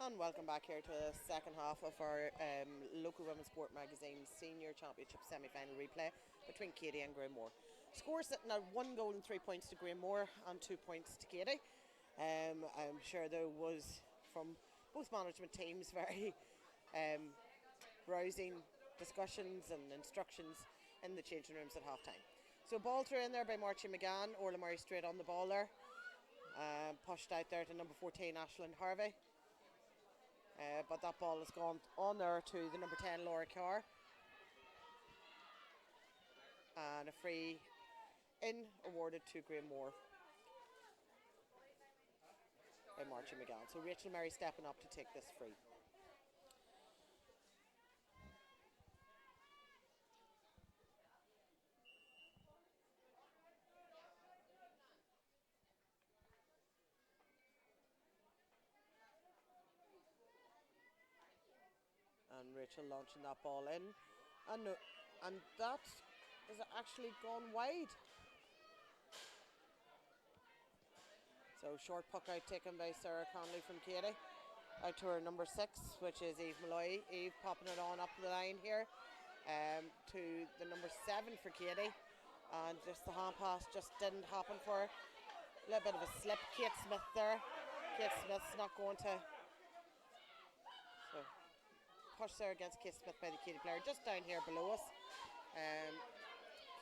And welcome back here to the second half of our local women's sport magazine senior championship semi-final replay between Keady and Granemore. Score sitting at 1 goal and 3 points to Granemore and 2 points to Keady. I'm sure there was from both management teams very rousing discussions and instructions in the changing rooms at half time. So ball through in there by Marchie McGann. Orla Murray straight on the ball there. Pushed out there to number 14 Aisling Harvey. But that ball has gone on there to the number 10 Laura Carr. And a free in awarded to Granemore by Marchie McGann. So Rachel Murray stepping up to take this free. And Rachel launching that ball in. And that has actually gone wide. So short puck out taken by Sarah Conley from Keady. Out to her number 6, which is Eve Malloy. Eve popping it on up the line here to the number 7 for Keady. And just the hand pass just didn't happen for her. A little bit of a slip. Kate Smith there. Kate Smith's not going to... So push there against Kate Smith by the Keady player. Just down here below us.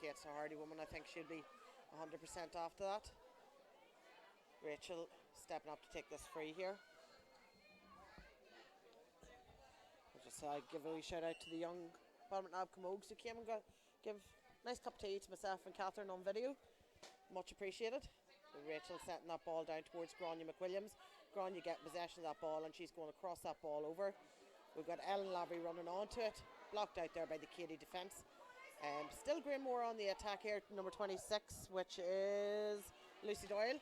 Kate's a hardy woman. I think she'll be 100% after that. Rachel stepping up to take this free here. I'll just give a wee shout out to the young Parliament Ab Camogues who came and give a nice cup of tea to myself and Catherine on video. Much appreciated. So Rachel setting that ball down towards Grania McWilliams. Grania getting possession of that ball and she's going to cross that ball over. We've got Ellen Lavery running onto it. Blocked out there by the Keady defence. Still Granemore on the attack here, number 26, which is Lucy Doyle.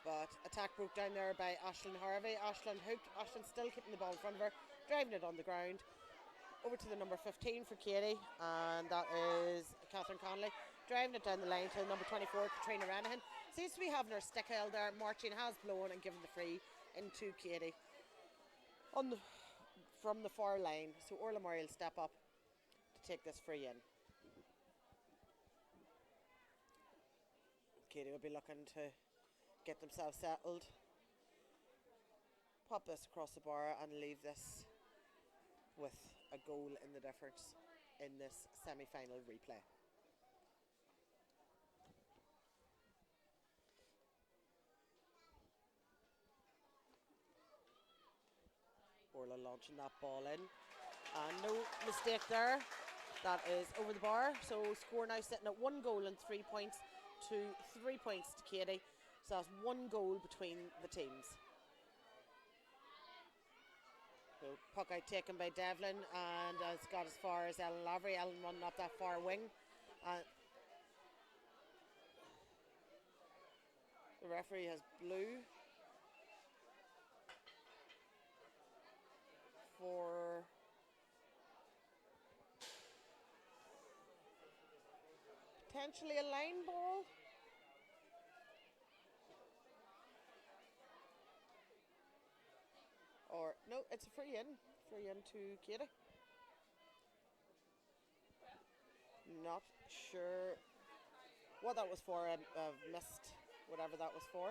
But attack broke down there by Aisling Harvey. Aisling hooked. Aisling still keeping the ball in front of her, driving it on the ground. Over to the number 15 for Keady, and that is Catherine Conley. Driving it down the line to number 24, Katrina Renahan. Seems to be having her stick held there. Marching has blown and given the free into Keady from the far line. So Orla Murray will step up to take this free in. Keady will be looking to get themselves settled, pop this across the bar and leave this with a goal in the difference in this semi-final replay. Orla launching that ball in and no mistake there. That is over the bar. So score now sitting at 1 goal and 3 points to 3 points to Keady. So that's 1 goal between the teams. So puck out taken by Devlin and has got as far as Ellen Lavery. Ellen running up that far wing. The referee has blue for potentially a line ball. Or, no, it's a free in to Keady. Not sure what that was for. I've missed whatever that was for.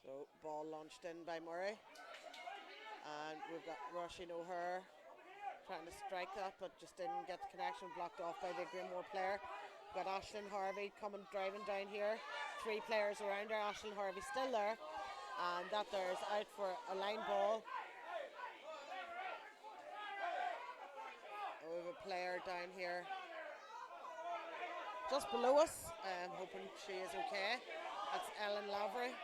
So, ball launched in by Murray. And we've got Roisin O'Hare trying to strike that, but just didn't get the connection, blocked off by the Granemore player. We've got Aisling Harvey coming, driving down here. 3 players around her. Aisling Harvey still there. And that there is out for a line ball. We have a player down here just below us. Hoping she is okay. That's Ellen Lavery.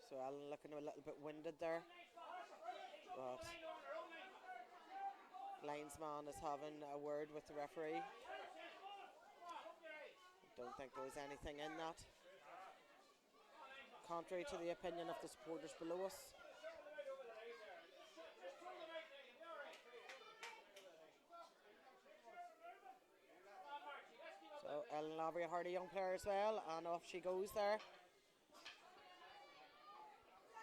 So Alan looking a little bit winded there, but linesman is having a word with the referee. Don't think there was anything in that. contrary to the opinion of the supporters below us. So Ellen Lavery, a hardy young player as well, and off she goes there.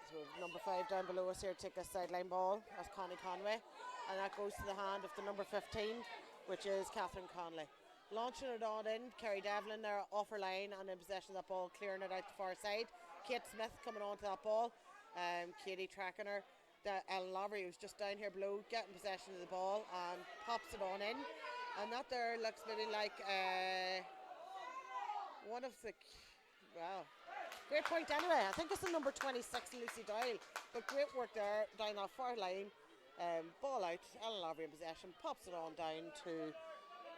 So we have number 5 down below us here, take a sideline ball. That's Connie Conway, and that goes to the hand of the number 15, which is Catherine Conley. Launching it on in, Kerry Devlin there off her line and in possession of that ball, clearing it out the far side. Kate Smith coming onto that ball, Keady tracking her. Ellen Lavery, who's just down here below, getting possession of the ball and pops it on in. And that there looks maybe like one of the, wow, great point anyway. I think it's the number 26, Lucy Doyle, but great work there down that far line. Ball out, Ellen Lavery in possession, pops it on down to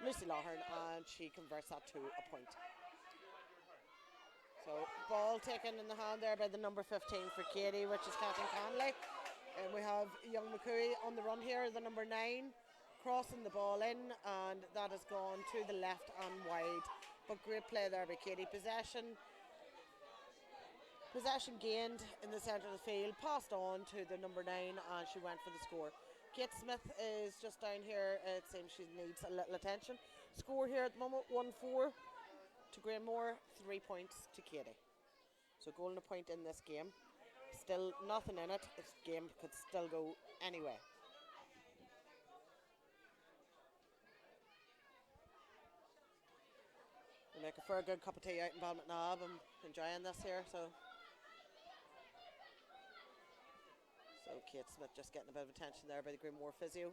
Lucy Lawhern, and she converts that to a point. So ball taken in the hand there by the number 15 for Keady, which is Catherine Conley. And we have Young McCooey on the run here, the number 9, crossing the ball in, and that has gone to the left and wide. But great play there by Keady. Possession gained in the centre of the field, passed on to the number 9, and she went for the score. Kate Smith is just down here. It seems she needs a little attention. Score here at the moment, 1-4 to Granemore, 3 points to Keady. So goal and a point in this game. Still nothing in it. This game could still go anyway. We make a fair good cup of tea out in Balmacnob. I'm enjoying this here. So Kate Smith just getting a bit of attention there by the Granemore physio.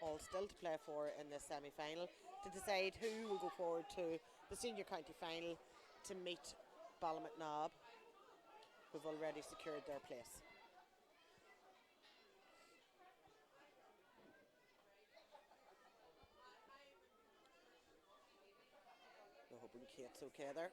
All still to play for in this semi-final to decide who will go forward to the senior county final to meet Balmacnob, who've already secured their place. We're hoping Kate's okay there.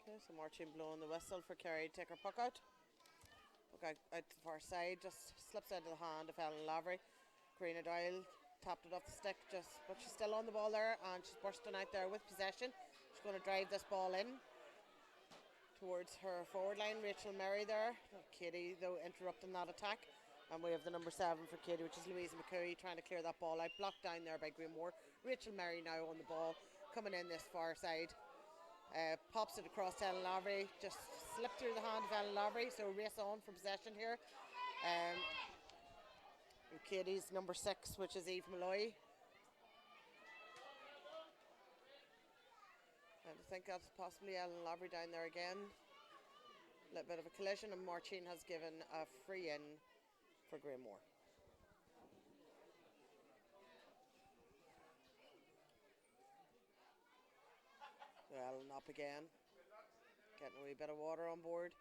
Okay, so Martin blowing the whistle for Kerry to take her puck out. Puck out to the far side, just slips out of the hand of Ellen Lavery. Karina Doyle tapped it off the stick, but she's still on the ball there, and she's bursting out there with possession. She's going to drive this ball in towards her forward line, Rachel Murray there. Keady, though, interrupting that attack. And we have the number 7 for Keady, which is Louise McCooey, trying to clear that ball out. Blocked down there by Granemore. Rachel Murray now on the ball, coming in this far side. Pops it across to Ellen Lavery, just slipped through the hand of Ellen Lavery, so race on for possession here. Keady's number 6, which is Eve Malloy. And I think that's possibly Ellen Lavery down there again. A little bit of a collision, and Marcin has given a free in for Granemore. Ellen up again, getting a wee bit of water on board.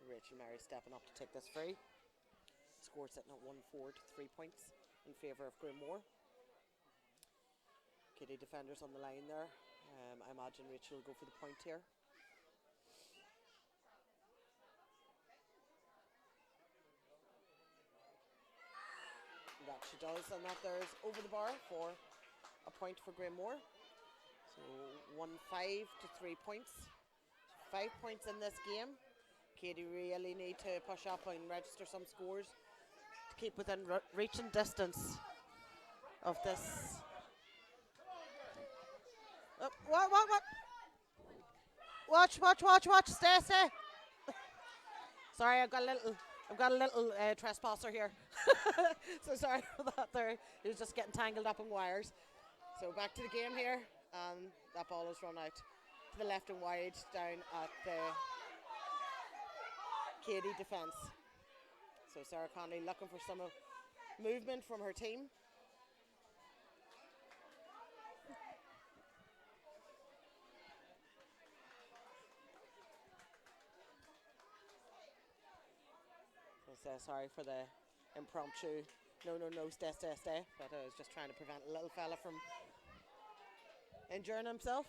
Rachel Murray stepping up to take this free. Score sitting at 1-4 to 3 points in favour of Granemore. Keady defenders on the line there. I imagine Rachel will go for the point here. That she does, and that there's over the bar for a point for Granemore. So 1-5 to 3 points. So 5 points in this game. Keady really need to push up and register some scores to keep within reaching distance of this. Oh, what? Watch, stay. Sorry, I've got a little trespasser here. So sorry for that there. He was just getting tangled up in wires. So back to the game here. and that ball is run out to the left and wide down at the Keady defence. So Sarah Conley looking for some movement from her team. So sorry for the impromptu no, stay. But I was just trying to prevent a little fella from injuring himself.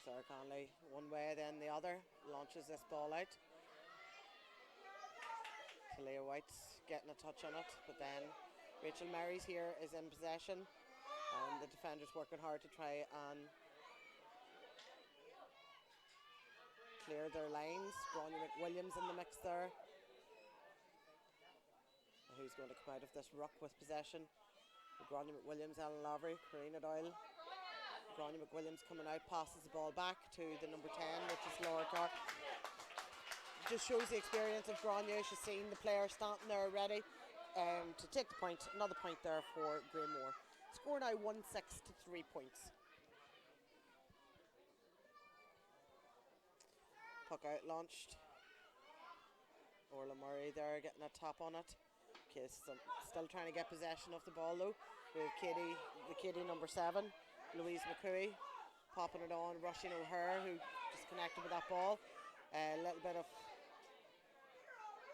Sarah Conley one way then the other launches this ball out. Talia White's getting a touch on it, but then Rachel Mary's here is in possession, and the defenders working hard to try and clear their lines. Grania McWilliams in the mix there. Who's going to come out of this ruck with possession? Grania McWilliams, Ellen Lavery, Karina Doyle. Grania McWilliams coming out, passes the ball back to the number 10, which is Laura Clark. Just shows the experience of Grania. She's seen the player standing there ready to take the point. Another point there for Granemore. Score now 1-6 to 3 points. Puck out launched. Orla Murray there getting a tap on it. Okay, still trying to get possession of the ball though. We have Keady, the Keady number 7, Louise McCooey, popping it on. Rushing O'Hare, who just connected with that ball. A little bit of.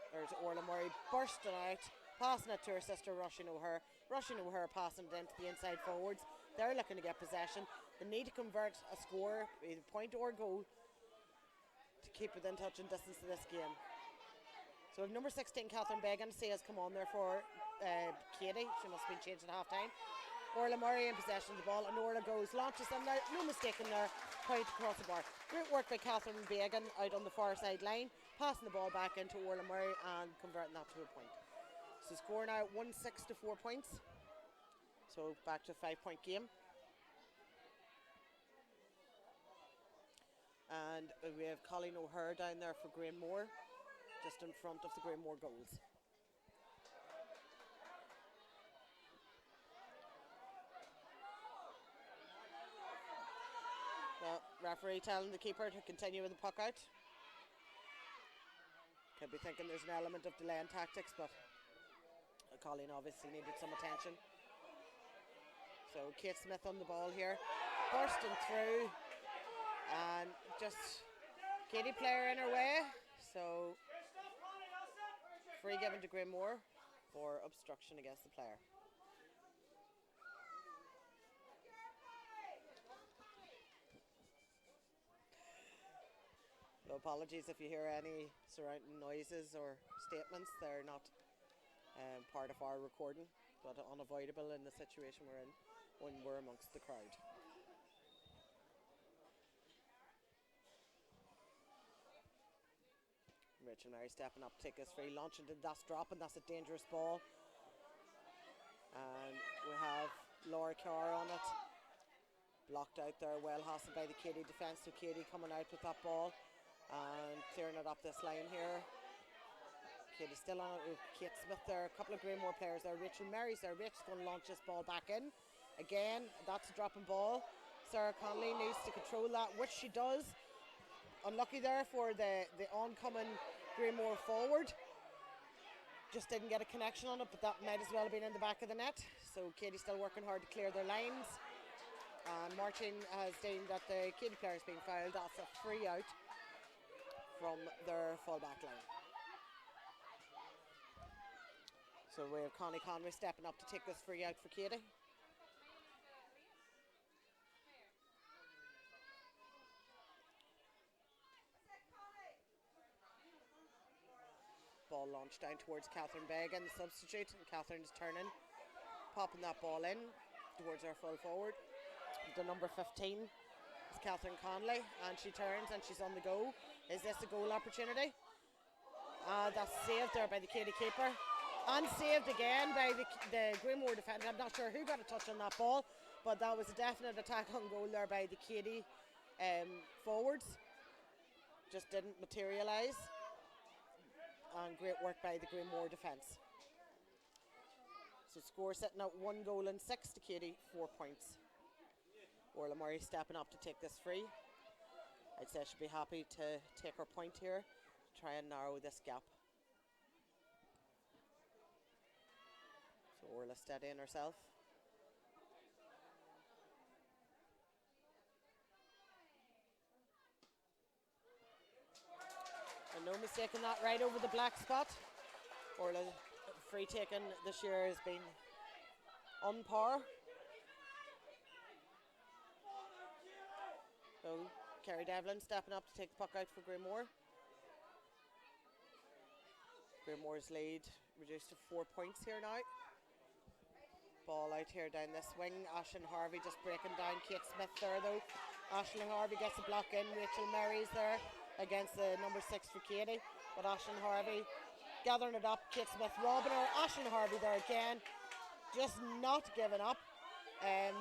There's Orla Murray bursting out, passing it to her sister Rushing O'Hare. Rushing O'Hare passing it into the inside forwards. They're looking to get possession. They need to convert a score, either point or goal, to keep within touch and distance of this game. So if number 16 Catherine Began has come on there for Keady. She must have been changed at half time. Orla Murray in possession of the ball, and Orla goes, launches them now, no mistake in there, point across the bar. Great work by Catherine Began out on the far side line, passing the ball back into Orla Murray and converting that to a point. So score now 1-6 to 4 points. So back to a 5-point game. And we have Colleen O'Hare down there for Granemore, just in front of the Granemore goals. The referee telling the keeper to continue with the puck out. Could be thinking there's an element of delay in tactics, but Colleen obviously needed some attention. So Kate Smith on the ball here, bursting through, and just Keady player in her way. So free given to Granemore for obstruction against the player. So apologies if you hear any surrounding noises or statements. They're not part of our recording, but unavoidable in the situation we're in when we're amongst the crowd. Rachel Mary stepping up to take this free, launching to that's drop, and that's a dangerous ball. And we have Laura Carr on it. Blocked out there, well hustled by the Keady defence. So Keady coming out with that ball and clearing it up this line here. Keady still on it with Kate Smith there. A couple of Granemore players there. Rachel Mary's there. Rachel's going to launch this ball back in. Again, that's a dropping ball. Sarah Conley needs to control that, which she does. Unlucky there for the oncoming Granemore forward. Just didn't get a connection on it, but that might as well have been in the back of the net. So Keady's still working hard to clear their lines. And Martin has deemed that the Keady player is being fouled. That's a free out from their full-back line. So we have Connie Conway stepping up to take this free out for Keady. Ball launched down towards Catherine Began, the substitute, and Catherine's turning, popping that ball in towards our full forward. The number 15 is Catherine Conley, and she turns and she's on the go. Is this a goal opportunity? That's saved there by the Keady keeper, and saved again by the Granemore defender. I'm not sure who got a touch on that ball, but that was a definite attack on goal there by the Keady forwards. Just didn't materialise. And great work by the Granemore defence. So score sitting at 1 goal and 6 to Keady, 4 points. Orla Murray stepping up to take this free. I'd say she'll be happy to take her point here, to try and narrow this gap. So Orla steadying herself. And no mistake in that, right over the black spot. Orla free taking this year has been on par. So Kerry Devlin stepping up to take the puck out for Granemore. Granemore's lead reduced to 4 points here now. Ball out here down this wing. Aisling Harvey just breaking down Kate Smith there though. Aisling Harvey gets a block in. Rachel Mary's there against the number 6 for Keady. But Aisling Harvey gathering it up. Kate Smith robbing her. Aisling Harvey there again. Just not giving up.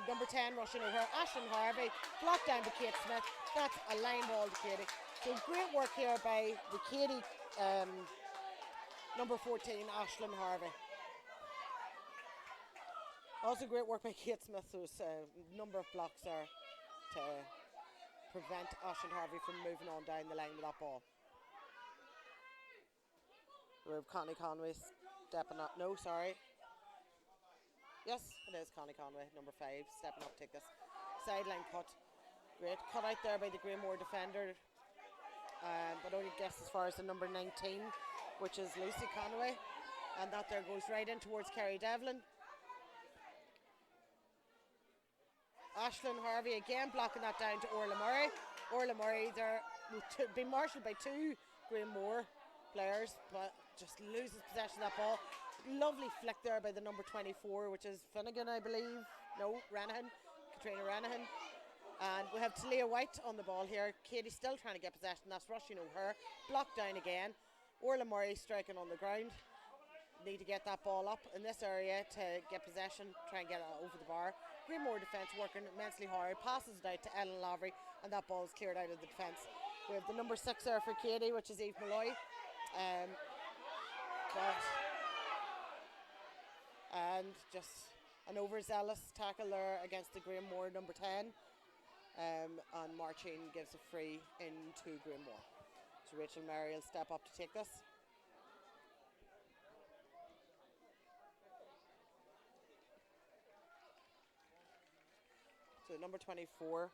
Number 10 rushing over. Aisling Harvey blocked down to Kate Smith. That's a line ball to Keady. So great work here by the Keady number 14, Aisling Harvey. Also great work by Kate Smith. Those number of blocks there to prevent Aisling Harvey from moving on down the line with that ball. We have Connie Conway stepping up. No, sorry. Yes, it is Connie Conway, number 5, stepping up to take this sideline cut. Great cut out there by the Granemore defender, but only gets as far as the number 19, which is Lucy Conway. And that there goes right in towards Kerry Devlin. Aisling Harvey again blocking that down to Orla Murray. Orla Murray there being marshalled by 2 Granemore players, but just loses possession of that ball. Lovely flick there by the number 24, which is Finnegan, I believe. No, Ranahan, Katrina Ranahan. And we have Talia White on the ball here. Keady still trying to get possession. That's rushing over her. Blocked down again. Orla Murray striking on the ground. Need to get that ball up in this area to get possession, try and get it over the bar. Granemore defence working immensely hard. Passes it out to Ellen Lavery, and that ball is cleared out of the defence. We have the number 6 there for Keady, which is Eve Malloy. And just an overzealous tackle there against the Granemore number 10. And Marcin gives a free into Granemore. So Rachel Mary will step up to take this. So number 24,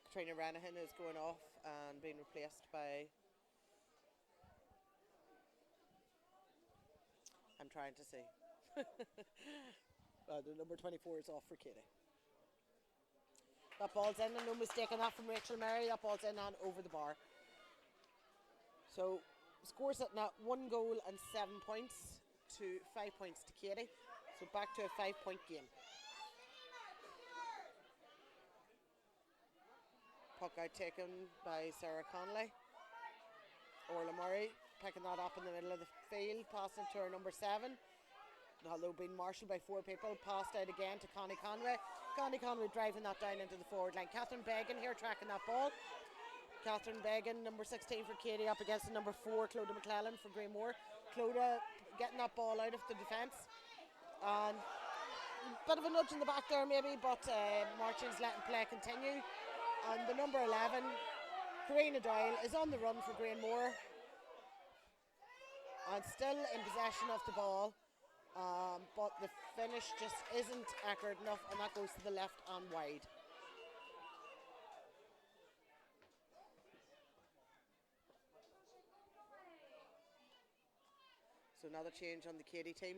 Katrina Ranahan, is going off and being replaced by... I'm trying to see. The number 24 is off for Keady. That ball's in, and no mistake on that from Rachel Mary. That ball's in and over the bar. So score sitting at 1 goal and 7 points to 5 points to Keady. So back to a 5-point game. Puck out taken by Sarah Connolly. Orla Murray picking that up in the middle of the field, passing to her number 7. Although being marshalled by 4 people, passed out again to Connie Conway. Connie Conway driving that down into the forward line. Catherine Began here tracking that ball. Catherine Began, number 16 for Keady, up against the number 4, Clodagh McClellan for Granemore. Clodagh getting that ball out of the defence. And a bit of a nudge in the back there maybe, but Martin's letting play continue. And the number 11, Karina Doyle, is on the run for Granemore. And still in possession of the ball. But the finish just isn't accurate enough, and that goes to the left and wide. So another change on the Keady team.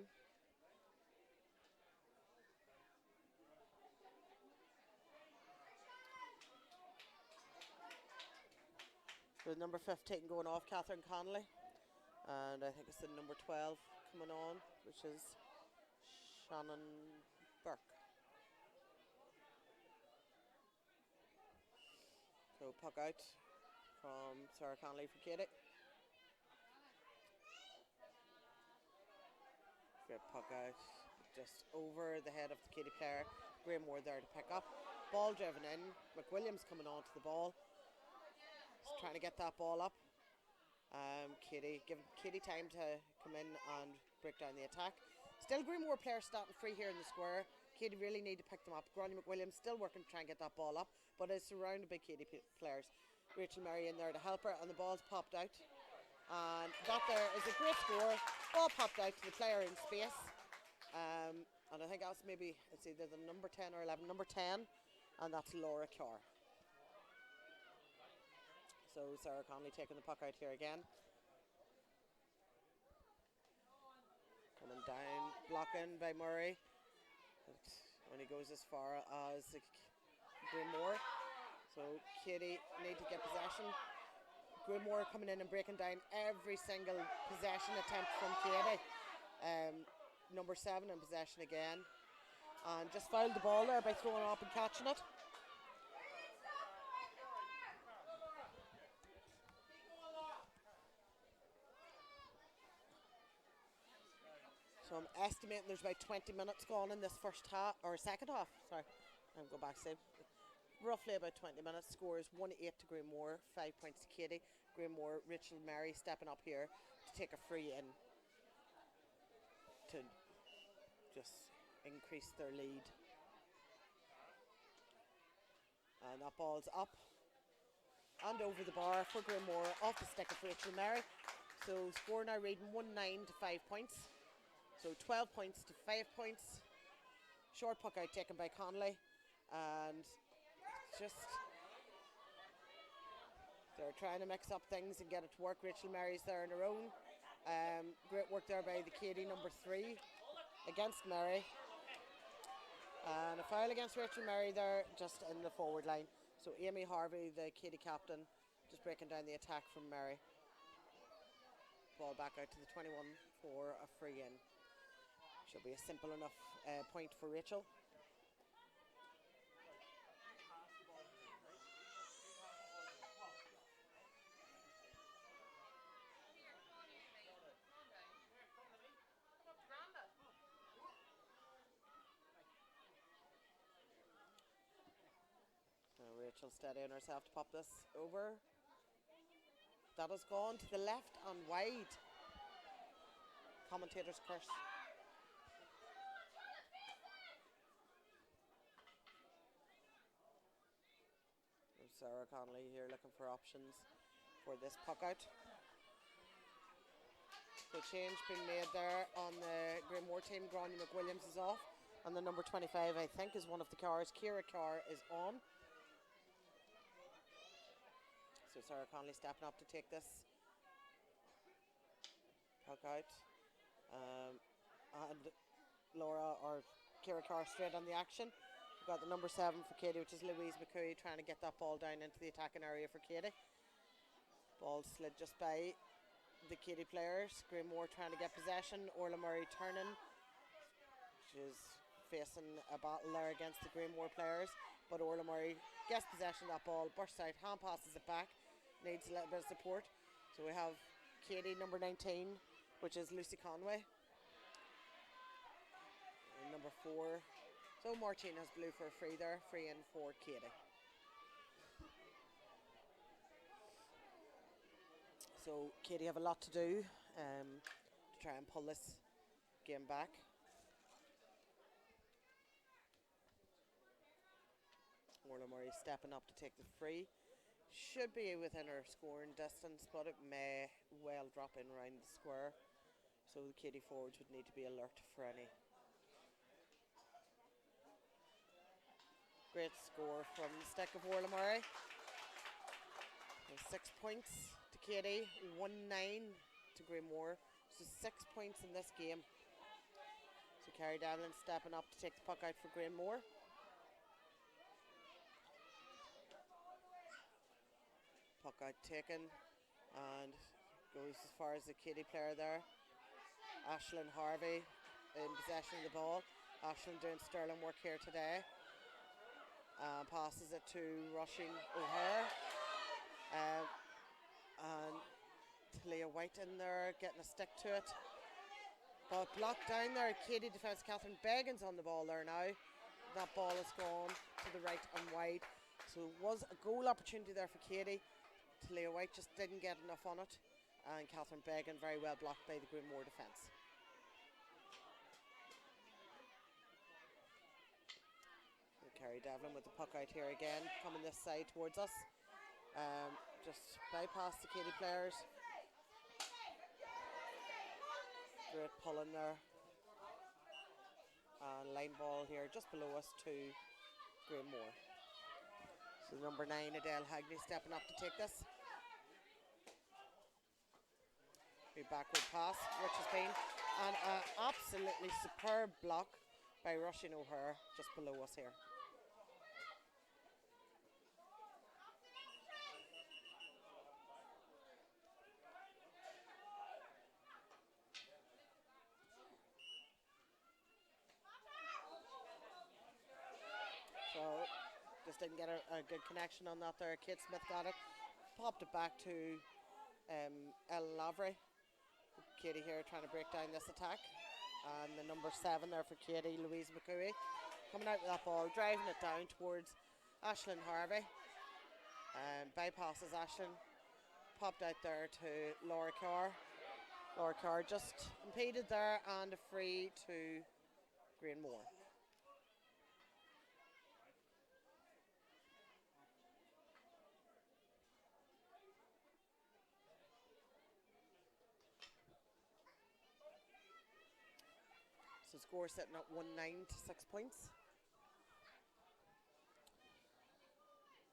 So number 15 going off, Catherine Connolly. And I think it's the number 12 coming on, which is Shannon Burke. So puck out from Sarah Connolly for Keady. Great puck out, just over the head of the Keady player. Granemore there to pick up. Ball driven in. McWilliams coming on to the ball. He's trying to get that ball up. Keady, give Keady time to come in and break down the attack. Still Granemore players starting free here in the square. Keady really need to pick them up. Granny McWilliams still working to try and get that ball up, but is surrounded by Keady players. Rachel Murray in there to help her, and the ball's popped out. And that there is a great score. Ball popped out to the player in space. And I think that's maybe, it's either the number 10 or 11, number 10, and that's Laura Carr. So Sarah Connolly taking the puck out here again. Coming down, blocking by Murray. It only goes as far as Granemore. So Keady need to get possession. Granemore coming in and breaking down every single possession attempt from Keady. Number 7 in possession again. And just fouled the ball there by throwing it up and catching it. So I'm estimating there's about 20 minutes gone in this first half, or second half, sorry. I'll go back to say. Roughly about 20 minutes. Score is 1-8 to Granemore, 5 points to Keady. Granemore, Rachel Murray stepping up here to take a free in to just increase their lead. And that ball's up and over the bar for Granemore, off the stick of Rachel Murray. So score now reading 1-9 to 5 points. So 12 points to 5 points. Short puck out taken by Connolly. And just, they're trying to mix up things and get it to work. Rachel Mary's there on her own. Great work there by the Keady number 3 against Mary. And a foul against Rachel Mary there, just in the forward line. So Amy Harvey, the Keady captain, just breaking down the attack from Mary. Ball back out to the 21 for a free in. Should be a simple enough point for Rachel. Rachel steadying herself to pop this over. That has gone to the left and wide. Commentator's curse. Sarah Connolly here looking for options for this puck out. So change being made there on the Granemore team. Granny McWilliams is off, and the number 25 I think is one of the cars. Kira Carr is on. So Sarah Connolly stepping up to take this puck out. And Laura or Kira Carr straight on the action. We've got the number 7 for Keady, which is Louise McCooey, trying to get that ball down into the attacking area for Keady. Ball slid just by the Keady players. Granemore trying to get possession. Orla Murray turning. She's facing a battle there against the Granemore players. But Orla Murray gets possession of that ball, bursts out, hand passes it back. Needs a little bit of support. So we have Keady number 19, which is Lucy Conway. And number 4. So Martinez blue for a free there, free in for Keady. So Keady have a lot to do to try and pull this game back. Orla Murray stepping up to take the free. Should be within her scoring distance, but it may well drop in around the square. So the Keady forwards would need to be alert for any. Great score from the stick of Orla Murray. 6 points to Keady, 1-9 to Granemore. So 6 points in this game. So Carrie Devlin stepping up to take the puck out for Granemore. Puck out taken and goes as far as the Keady player there. Ashlyn Harvey in possession of the ball. Ashlyn doing sterling work here today. Passes it to Roisin O'Hare. And Talia White in there getting a stick to it. But blocked down there. Keady defence. Catherine Beggins on the ball there now. That ball has gone to the right and wide. So it was a goal opportunity there for Keady. Talia White just didn't get enough on it. And Catherine Beggin very well blocked by the Granemore defence. Harry Devlin with the puck out here again, coming this side towards us. Just bypass the Keady players. Great pull in there. And line ball here just below us to Granemore. So number 9, Adele Hagney, stepping up to take this. A backward pass, which has been an absolutely superb block by Roisin O'Hare just below us here. So just didn't get a good connection on that there. Kate Smith got it, popped it back to El Lavre. Keady here trying to break down this attack. And the number 7 there for Keady, Louise McCooey, coming out with that ball, driving it down towards Aisling Harvey. Bypasses Aisling, popped out there to Laura Carr. Laura Carr just impeded there, and a free to Granemore. So score sitting at 1-9 to 6 points.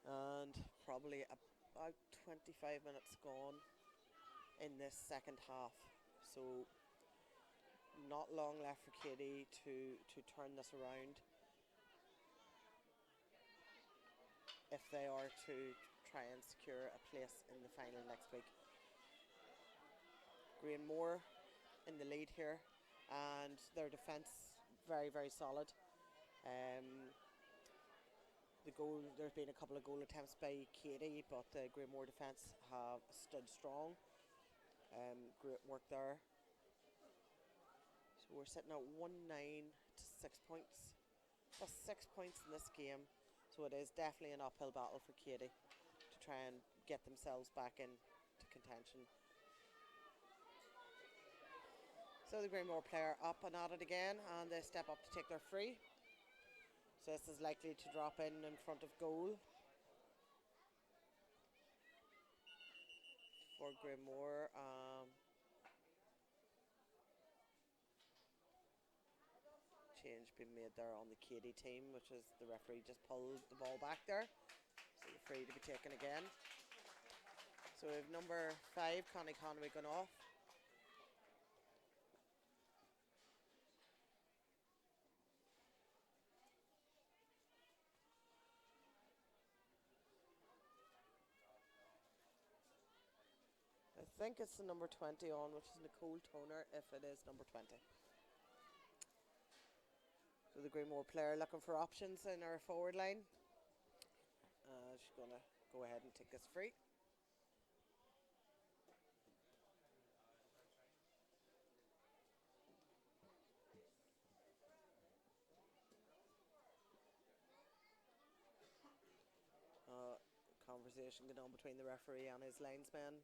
And probably about 25 minutes gone in this second half. So not long left for Keady to turn this around if they are to try and secure a place in the final next week. Granemore in the lead here, and their defence very, very solid. There's been a couple of goal attempts by Keady, but the Granemore defence have stood strong. Great work there. So we're sitting at 1-9 to 6 points. Plus 6 points in this game, so it is definitely an uphill battle for Keady to try and get themselves back into contention. So the Granemore player up and at it again, and they step up to take their free. So this is likely to drop in front of goal for Granemore. Change being made there on the Keady team, which is the referee just pulled the ball back there. So the free to be taken again. So we have number 5, Connie Conway, gone off. I think it's the number 20 on, which is Nicole Toner, if it is number 20. So the Granemore player looking for options in our forward line. She's going to go ahead and take this free. Conversation going on between the referee and his linesman.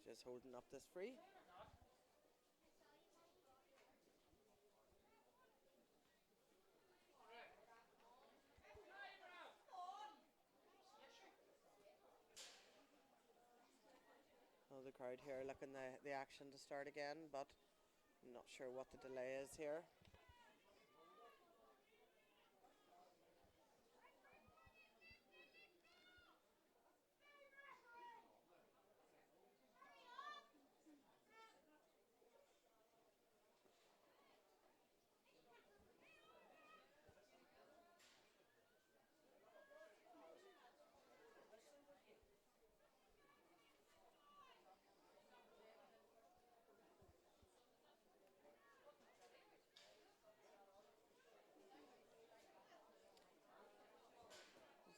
Just holding up this free. Oh, the crowd here looking the action to start again, but I'm not sure what the delay is here.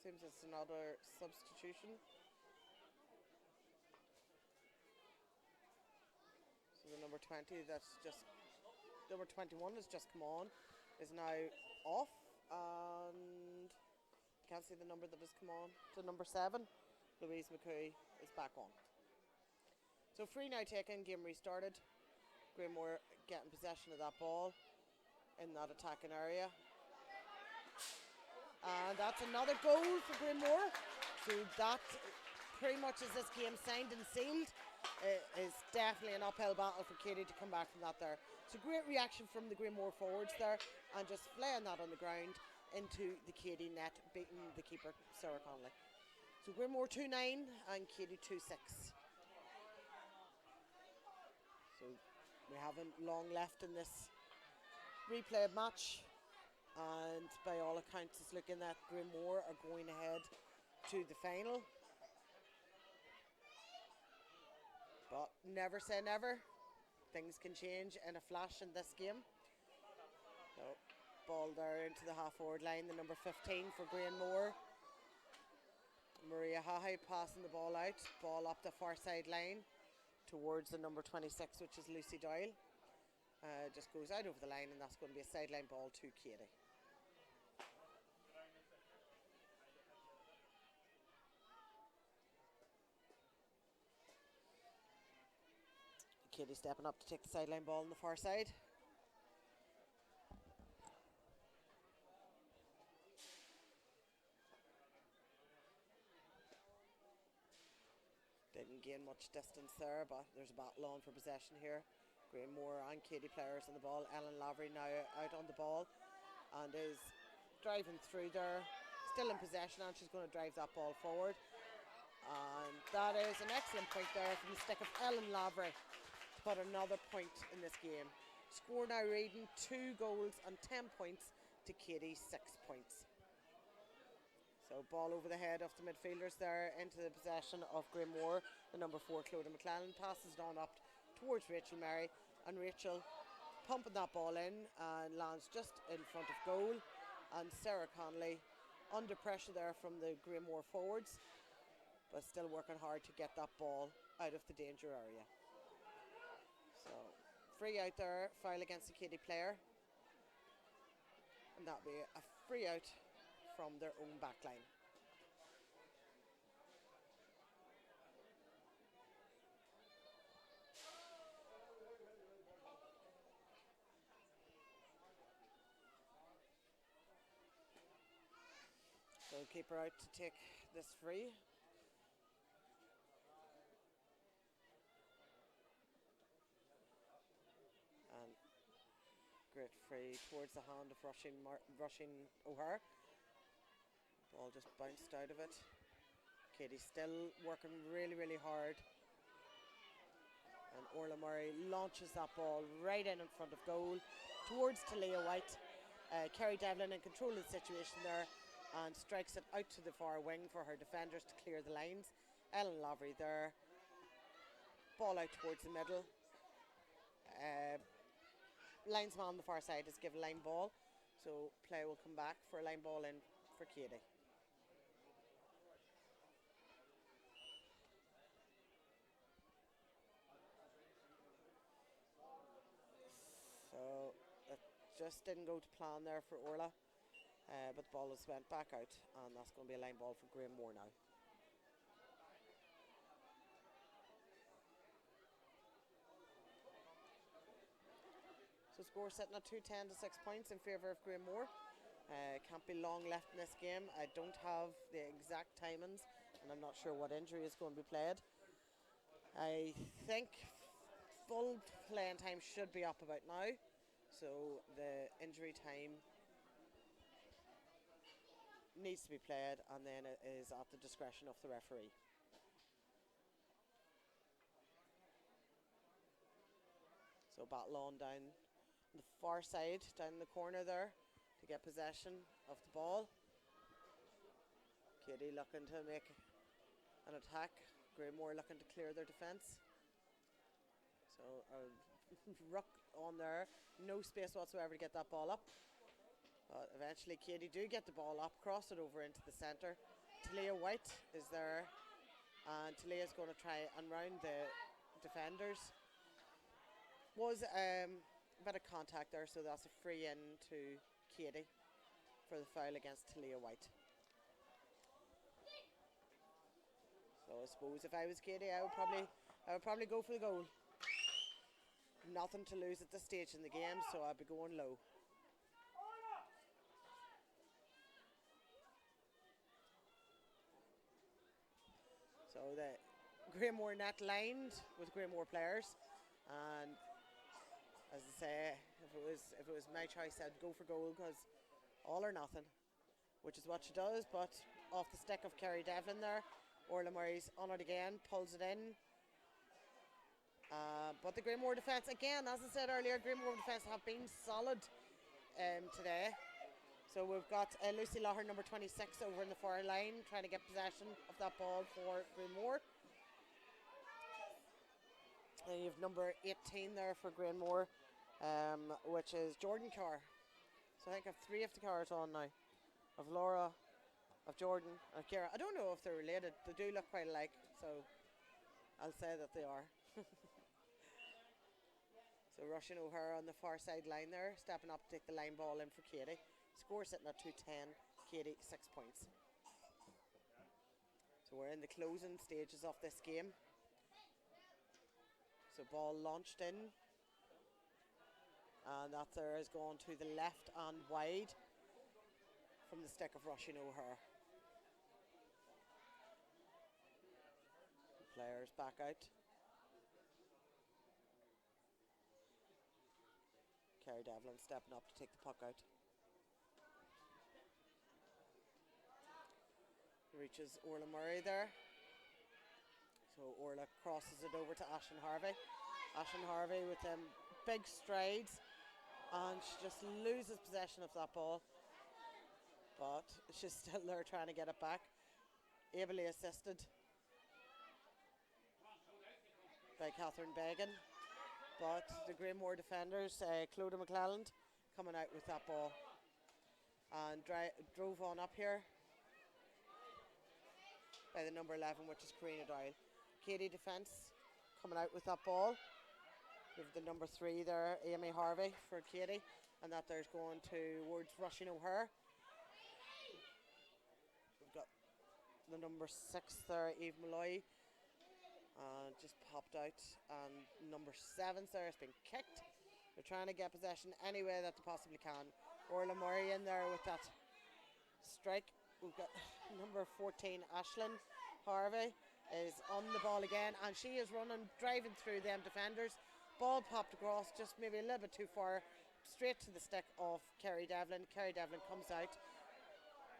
Seems it's another substitution. So the number 20, number 21 has just come on, is now off, and can't see the number that has come on. So number 7, Louise McCooey, is back on. So free now taken, game restarted. Granemore getting possession of that ball in that attacking area. And that's another goal for Granemore. So that pretty much is this game signed and sealed. It is definitely an uphill battle for Keady to come back from that there. It's a great reaction from the Granemore forwards there, and just flaying that on the ground into the Keady net, beating the keeper, Sarah Connolly. So Granemore 2-9 and Keady 2-6. So we haven't long left in this replayed match, and by all accounts it's looking that Granemore are going ahead to the final. But never say never. Things can change in a flash in this game. So, ball there into the half-forward line, the number 15 for Granemore. Maria Hahe passing the ball out. Ball up the far side line towards the number 26, which is Lucy Doyle. Just goes out over the line, and that's going to be a sideline ball to Keady. Keady stepping up to take the sideline ball on the far side. Didn't gain much distance there, but there's a battle on for possession here. Granemore and Keady players on the ball. Ellen Lavery now out on the ball and is driving through there. Still in possession, and she's going to drive that ball forward. And that is an excellent point there from the stick of Ellen Lavery to put another point in this game. Score now reading 2 goals and 10 points to Keady 6 points. So ball over the head of the midfielders there into the possession of Granemore. The number 4 Clodagh McClellan passes it on up towards Rachel Mary, and Rachel pumping that ball in and lands just in front of goal, and Sarah Connolly under pressure there from the Granemore forwards, but still working hard to get that ball out of the danger area. So free out there, foul against the Keady player, and that'll be a free out from their own backline. Goalkeeper out to take this free. And great free towards the hand of rushing O'Hare. Ball just bounced out of it. Keady still working really, really hard. And Orla Murray launches that ball right in front of goal towards Talia White. Kerry Devlin in control of the situation there and strikes it out to the far wing for her defenders to clear the lines. Ellen Lavery there. Ball out towards the middle. Linesman on the far side is given line ball. So play will come back for a line ball in for Keady. So it just didn't go to plan there for Orla. But the ball has went back out, and that's going to be a line ball for Granemore now. So score sitting at 2-10 to 6 points in favour of Granemore. Can't be long left in this game. I don't have the exact timings, and I'm not sure what injury is going to be played. I think full playing time should be up about now, so the injury time needs to be played, and then it is at the discretion of the referee. So battle on down the far side, down the corner there, to get possession of the ball. Keady looking to make an attack. Granemore looking to clear their defence. So a ruck on there, no space whatsoever to get that ball up. But eventually Keady do get the ball up, cross it over into the centre. Talia White is there, and Talia's going to try and round the defenders. Was a bit of contact there, so that's a free in to Keady for the foul against Talia White. So I suppose if I was Keady, I would probably go for the goal. Nothing to lose at this stage in the game, so I'd be going low. So the Granemore net lined with Granemore players, and as I say, if it was my choice, I'd go for goal because all or nothing, which is what she does. But off the stick of Kerry Devlin there, Orla Murray's on it again, pulls it in. But the Granemore defence, again, as I said earlier, Granemore defence have been solid today. So we've got Lucy Loher, number 26, over in the far line, trying to get possession of that ball for Granemore. And you have number 18 there for Granemore, which is Jordan Carr. So I think I have 3 of the Carrs on now. Of Laura, of Jordan, and Ciara. I don't know if they're related. They do look quite alike, so I'll say that they are. So Russian O'Hara on the far side line there, stepping up to take the line ball in for Keady. Score sitting at 2-10, Keady 6 points. So we're in the closing stages of this game. So ball launched in, and that there is going to the left and wide from the stick of Russian O'Hara. Players back out. Kerry Devlin stepping up to take the puck out. Reaches Orla Murray there. So Orla crosses it over to Aisling Harvey. Aisling Harvey with them big strides, and she just loses possession of that ball. But she's still there trying to get it back. Ably assisted by Catherine Began. But the Granemore defenders, Clodagh McClelland, coming out with that ball. And drove on up here by the number 11, which is Karina Doyle. Keady defence coming out with that ball. We have the number 3 there, Amy Harvey for Keady. And that there's going towards Russian O'Hara. We've got the number 6 there, Eve Malloy. Just popped out, and number 7 there has been kicked. They're trying to get possession any way that they possibly can. Orla Murray in there with that strike. We've got number 14 Aisling Harvey is on the ball again, and she is running, driving through them defenders. Ball popped across just maybe a little bit too far, straight to the stick of Kerry Devlin. Kerry Devlin comes out,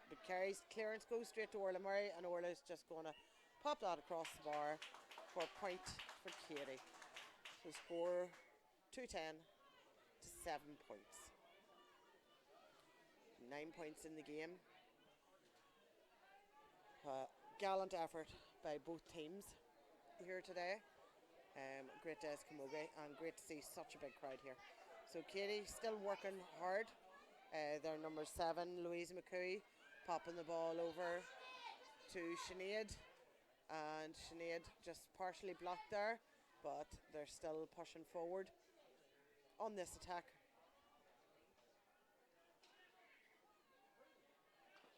but Kerry's clearance goes straight to Orla Murray, and Orla is just going to pop that across the bar for a point for Keady. So score 2-10 to 7 points. 9 points in the game. Gallant effort by both teams here today. Great day as Camogie, and great to see such a big crowd here. So Keady still working hard. Their number 7, Louise McCooey, popping the ball over to Sinead. And Sinead just partially blocked there, but they're still pushing forward on this attack.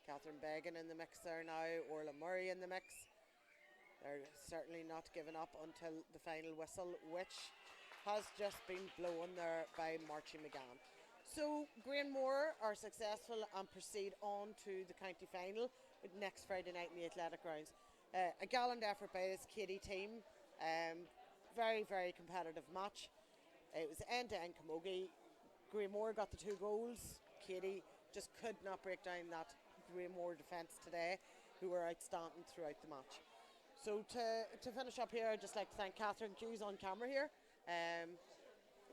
Catherine Began in the mix there now, Orla Murray in the mix. They're certainly not giving up until the final whistle, which has just been blown there by Marchie McGann. So Granemore are successful and proceed on to the county final next Friday night in the athletic grounds. A gallant effort by this Keady team. Very, very competitive match. It was end-to-end camogie. Granemore got the 2 goals. Keady just could not break down that Granemore defence today, who were outstanding throughout the match. So to finish up here, I'd just like to thank Catherine Hughes on camera here.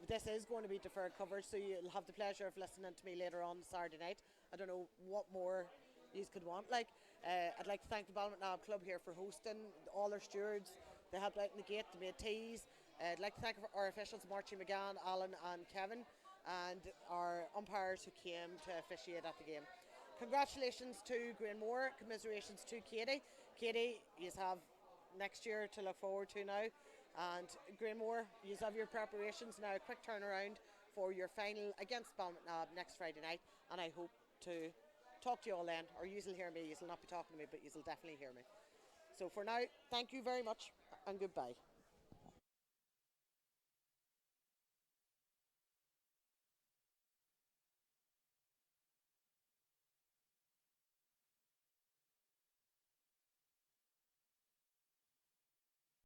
This is going to be deferred coverage, so you'll have the pleasure of listening to me later on Saturday night. I don't know what more you could want. I'd like to thank the Ballymontnab Club here for hosting, all their stewards. They helped out in the gate, they made teas. I'd like to thank our officials, Marchie McGann, Alan and Kevin, and our umpires who came to officiate at the game. Congratulations to Granemore, commiserations to Keady. Keady, you have next year to look forward to now. And Granemore, you have your preparations now, a quick turnaround for your final against Ballymontnab next Friday night, and I hope to talk to you all then, or you'll hear me. You'll not be talking to me, but you'll definitely hear me. So for now, thank you very much, and goodbye.